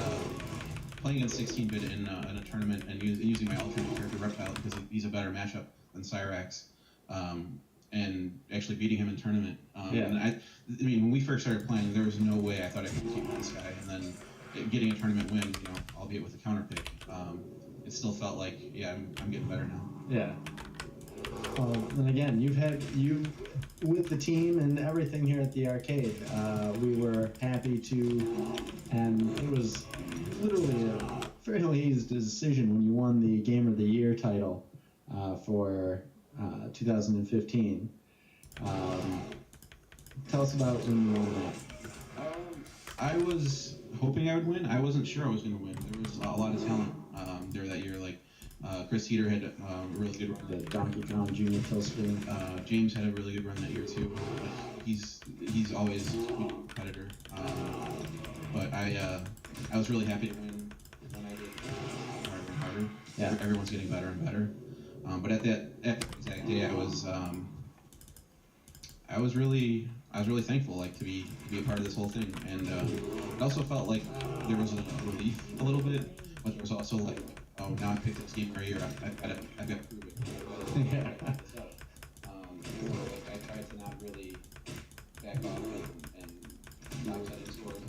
playing against 16-bit in a tournament and using my alternate character Reptile because he's a better matchup than Cyrax, and actually beating him in tournament. And I mean, when we first started playing, there was no way I thought I could compete with this guy, and then getting a tournament win, you know, albeit with a counter pick, it still felt like, yeah, I'm getting better now. yeah. And again, with the team and everything here at the arcade, we were happy to, and it was literally a fairly easy decision when you won the Game of the Year title for 2015. Tell us about when you won that. I was hoping I would win. I wasn't sure I was going to win. There was a lot of talent there that year. Like Chris Heater had a really good run. The Donkey Kong Jr. kill screen. James had a really good run that year too. He's always a good competitor. But I was really happy to win when I did harder and harder. Yeah. Everyone's getting better and better. But at that exact day, I was really thankful, like to be a part of this whole thing, and it also felt like there was a relief a little bit, but there was also like, oh, now I picked this game right here, I've got to prove it. Yeah. So like, I tried to not really back off and not setting scores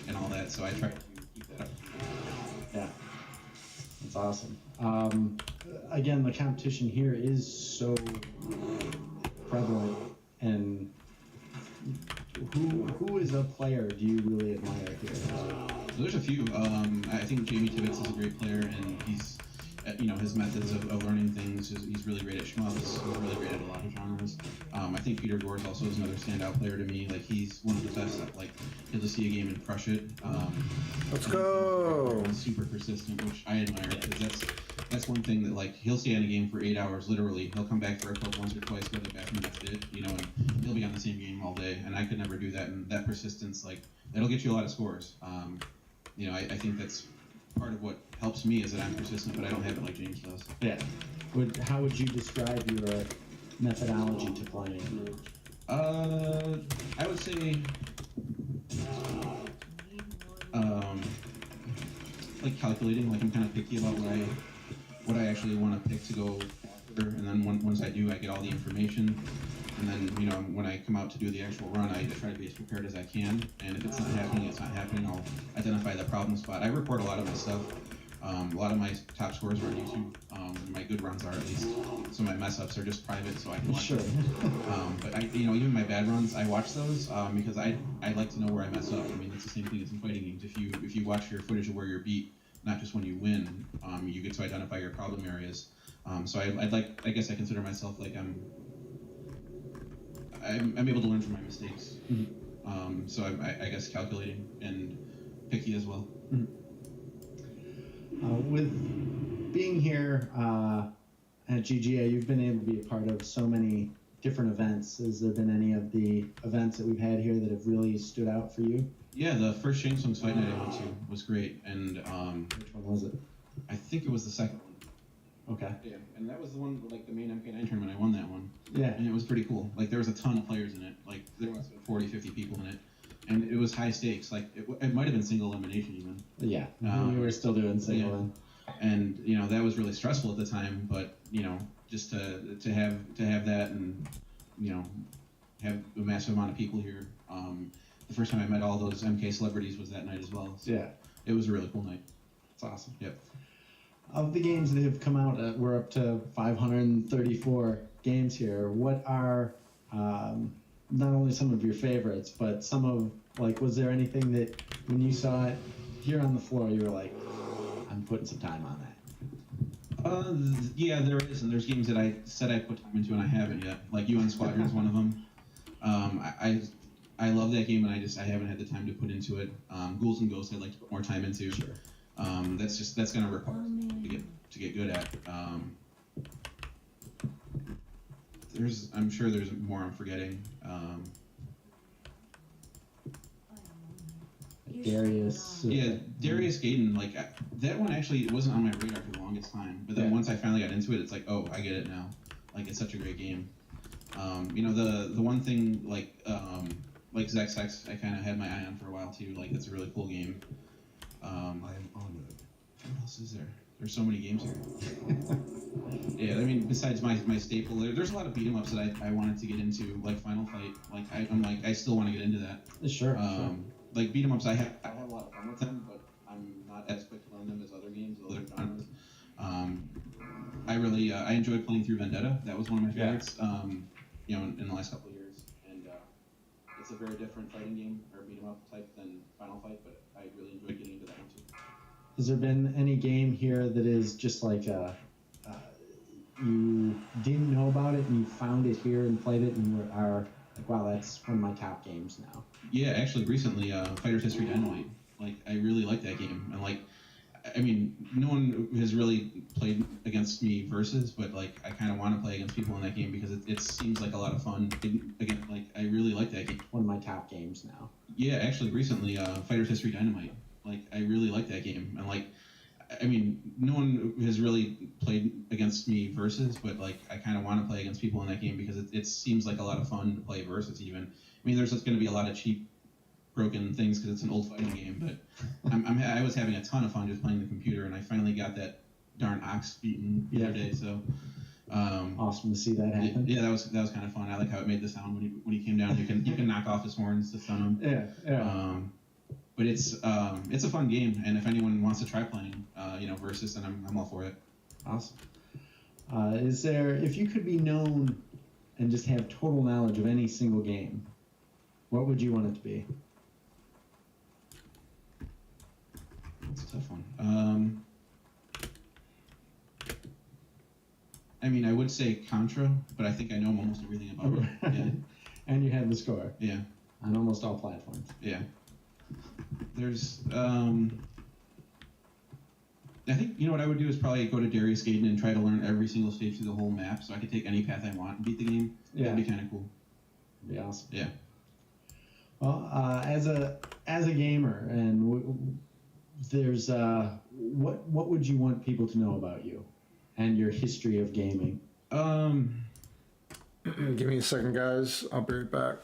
and all that, so I tried to keep that up. Yeah, that's awesome. Again, the competition here is so prevalent, and who is a player do you really admire here? So there's a few. I think Jamie Tibbetts is a great player, and he's, you know, his methods of learning things. He's really great at shmups. He's really great at a lot of genres. I think Peter Gores also is another standout player to me. Like he's one of the best at like he'll just see a game and crush it. Let's go. He's super persistent, which I admire because that's one thing that like he'll stay in a game for 8 hours literally. He'll come back for a clip once or twice, go to the bathroom, that's it. You know, and he'll be on the same game all day. And I could never do that. And that persistence, like that'll get you a lot of scores. You know, I think that's part of what helps me is that I'm persistent, but I don't have it like James does. Yeah. How would you describe your methodology to playing? I would say, like calculating. Like I'm kind of picky about what I actually want to pick to go after, and then once I do, I get all the information. And then, you know, when I come out to do the actual run, I try to be as prepared as I can. And if it's not happening, it's not happening. I'll identify the problem spot. I record a lot of my stuff. A lot of my top scores are on YouTube. My good runs are at least. So my mess ups are just private, so I can watch them. But you know, even my bad runs, I watch those because I like to know where I mess up. I mean, it's the same thing as in fighting games. If you watch your footage of where you're beat, not just when you win, you get to identify your problem areas. So I guess I consider myself like I'm able to learn from my mistakes. Mm-hmm. So I guess calculating and picky as well. Mm-hmm. With being here at GGA, you've been able to be a part of so many different events. Has there been any of the events that we've had here that have really stood out for you? Yeah, the first Shang Tsung's Fight Night I went to was great, and Which one was it? I think it was the second one. Okay. Yeah, and that was the one, like the main MK9 tournament, I won that one. Yeah. And it was pretty cool. Like there was a ton of players in it. Like there must have been 40, 50 people in it. and it was high stakes. Like it might have been single elimination even. Yeah, Um, we were still doing single yeah. in. And that was really stressful at the time. But just to have that, and have a massive amount of people here. The first time I met all those MK celebrities was that night as well. So Yeah, it was a really cool night. it's awesome. Yep. Of the games that have come out, we're up to 534 games here. What are not only some of your favorites, but some of, like, was there anything that when you saw it here on the floor, you were like, I'm putting some time on that? Yeah, there is, and there's games that I said I put time into and I haven't yet. Like UN Squadron's one of them. I love that game, and I haven't had the time to put into it. Ghouls and Ghosts I'd like to put more time into. Sure. That's gonna require to get good at. I'm sure there's more I'm forgetting. Darius. Yeah, Darius Gaiden, like that one actually wasn't on my radar for the longest time. But then Yeah. once I finally got into it, it's like, oh, I get it now. Like it's such a great game. The one thing like Zex Hex, I kind of had my eye on for a while too. Like it's a really cool game. I am honored. What else is there? There's so many games here. Yeah, I mean, besides my staple, there's a lot of beat 'em ups that I wanted to get into, like Final Fight. Like I still want to get into that. Sure. Like beat 'em ups, I have a lot of fun with them, but I'm not as quick to learn them as other games, other genres. I enjoyed playing through Vendetta. That was one of my favorites. In the last couple of years, and it's a very different fighting game or beat 'em up type than Final Fight, but I really enjoyed getting into that one too. Has there been any game here that is just like you didn't know about it and you found it here and played it and are like, wow, that's one of my top games now? Yeah, actually, recently, Fighter's History Dynamite. Like, I really like that game, and like, I mean, no one has really played against me versus, but like, I kind of want to play against people in that game because it seems like a lot of fun. Again, like, I really like that game. One of my top games now. Yeah, actually, recently, Fighter's History Dynamite. Like, I really like that game, and like, I mean, no one has really played against me versus, but like, I kind of want to play against people in that game because it seems like a lot of fun to play versus. Even, I mean, there's going to be a lot of cheap, broken things because it's an old fighting game, but I was having a ton of fun just playing the computer, and I finally got that darn ox beaten the other day. So, awesome to see that happen. Yeah, that was kind of fun. I like how it made the sound when he came down. You can knock off his horns to stun him. Yeah. But it's a fun game, and if anyone wants to try playing, versus, then I'm all for it. Awesome. Is there, if you could be known and just have total knowledge of any single game, what would you want it to be? It's a tough one. I mean, I would say Contra, but I think I know almost everything about it. Yeah. And you had the score Yeah. on almost all platforms. Yeah. There's, I think, what I would do is probably go to Darius Gaiden and try to learn every single stage through the whole map so I could take any path I want and beat the game. Yeah. That'd be kind of cool. That'd be awesome. Yeah. Well, as a gamer, and there's what would you want people to know about you and your history of gaming? Give me a second, guys. I'll be right back.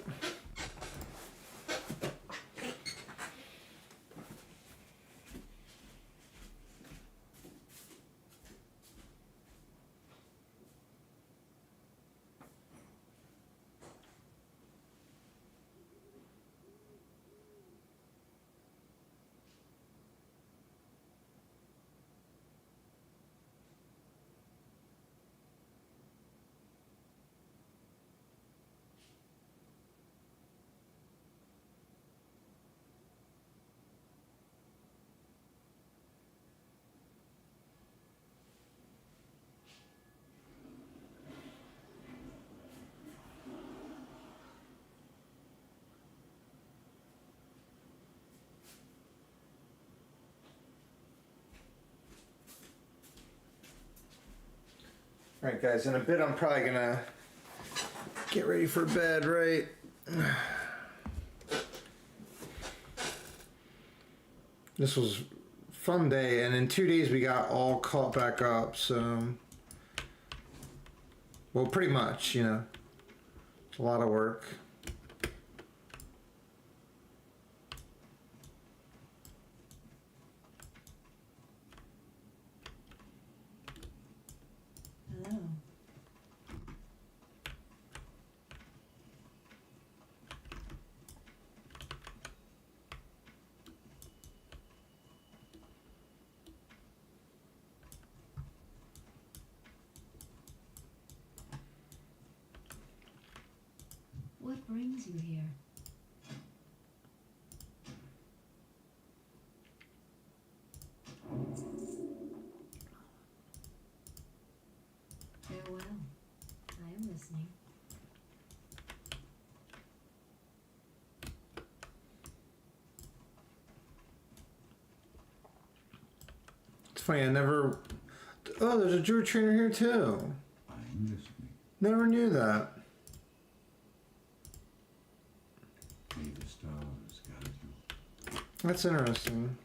All right, guys, in a bit I'm probably gonna get ready for bed, right? This was a fun day, and in 2 days we got all caught back up, so... Well, pretty much, it's a lot of work. What brings you here? Farewell. I am listening. It's funny, I never. Oh, there's a Druid trainer here too. I'm listening. Never knew that. May the stars guide you. That's interesting.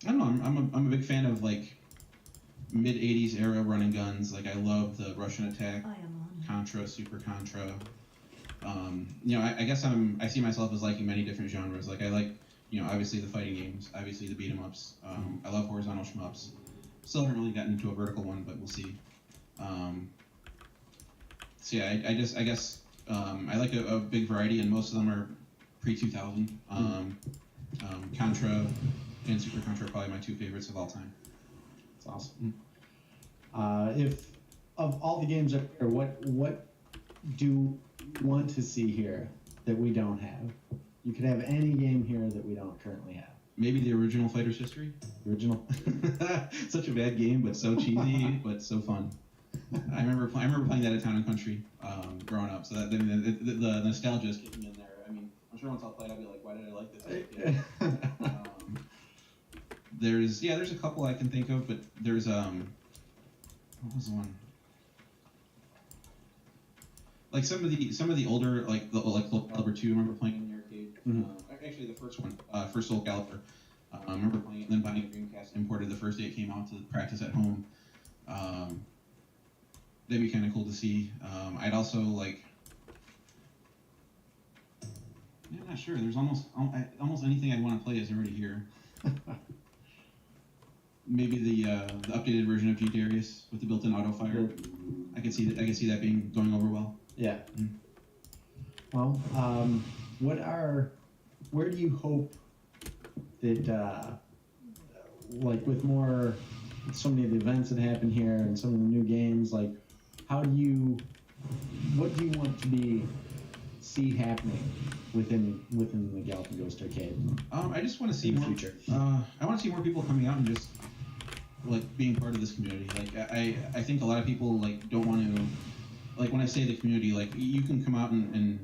I don't know. I'm a big fan of like mid '80s era running guns. Like I love the Russian Attack, I am on. Contra, Super Contra. I guess I see myself as liking many different genres. Like I like, obviously the fighting games, obviously the beat 'em ups. I love horizontal shmups. Still haven't really gotten into a vertical one, but we'll see. So yeah, I guess I like a big variety, and most of them are pre-2000. Contra and Super Contra are probably my two favorites of all time. It's awesome. If of all the games up here, what do you want to see here that we don't have? You could have any game here that we don't currently have. Maybe the original Fighter's History. Original. Such a bad game, but so cheesy, but so fun. I remember playing that at Town and Country growing up. So that the nostalgia is kicking in there. I mean, I'm sure once I'll play it, I'll be like, why did I like this as a kid? There's a couple I can think of, but there's what was the one? Like some of the older like Soul Calibur 2. I remember playing in the arcade. Actually, the first one, first Soul Calibur. I remember playing it, and then buying a Dreamcast, imported the first day it came out to practice at home. That'd be kind of cool to see. I'd also like. Yeah, I'm not sure. There's almost anything I'd want to play is already here. Maybe the updated version of G Darius with the built-in auto fire. I could see that being going over well. Yeah. Well, where do you hope that, like with so many of the events that happen here and some of the new games, like what do you want to see happening within the Galloping Ghost Arcade? I just want to see In the more. future. I want to see more people coming out and just like being part of this community. Like I think a lot of people like don't want to. Like when I say the community, like you can come out and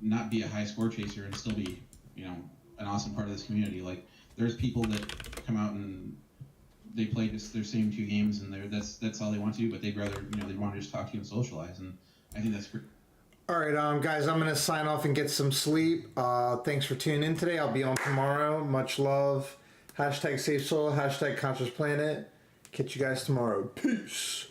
not be a high score chaser and still be, an awesome part of this community. Like there's people that come out and they play just their same two games and that's all they want to do, but they'd rather, they want to just talk to you and socialize, and I think that's great. All right, guys, I'm going to sign off and get some sleep. Thanks for tuning in today. I'll be on tomorrow. Much love. Hashtag Safe Soul. Hashtag Conscious Planet. Catch you guys tomorrow. Peace.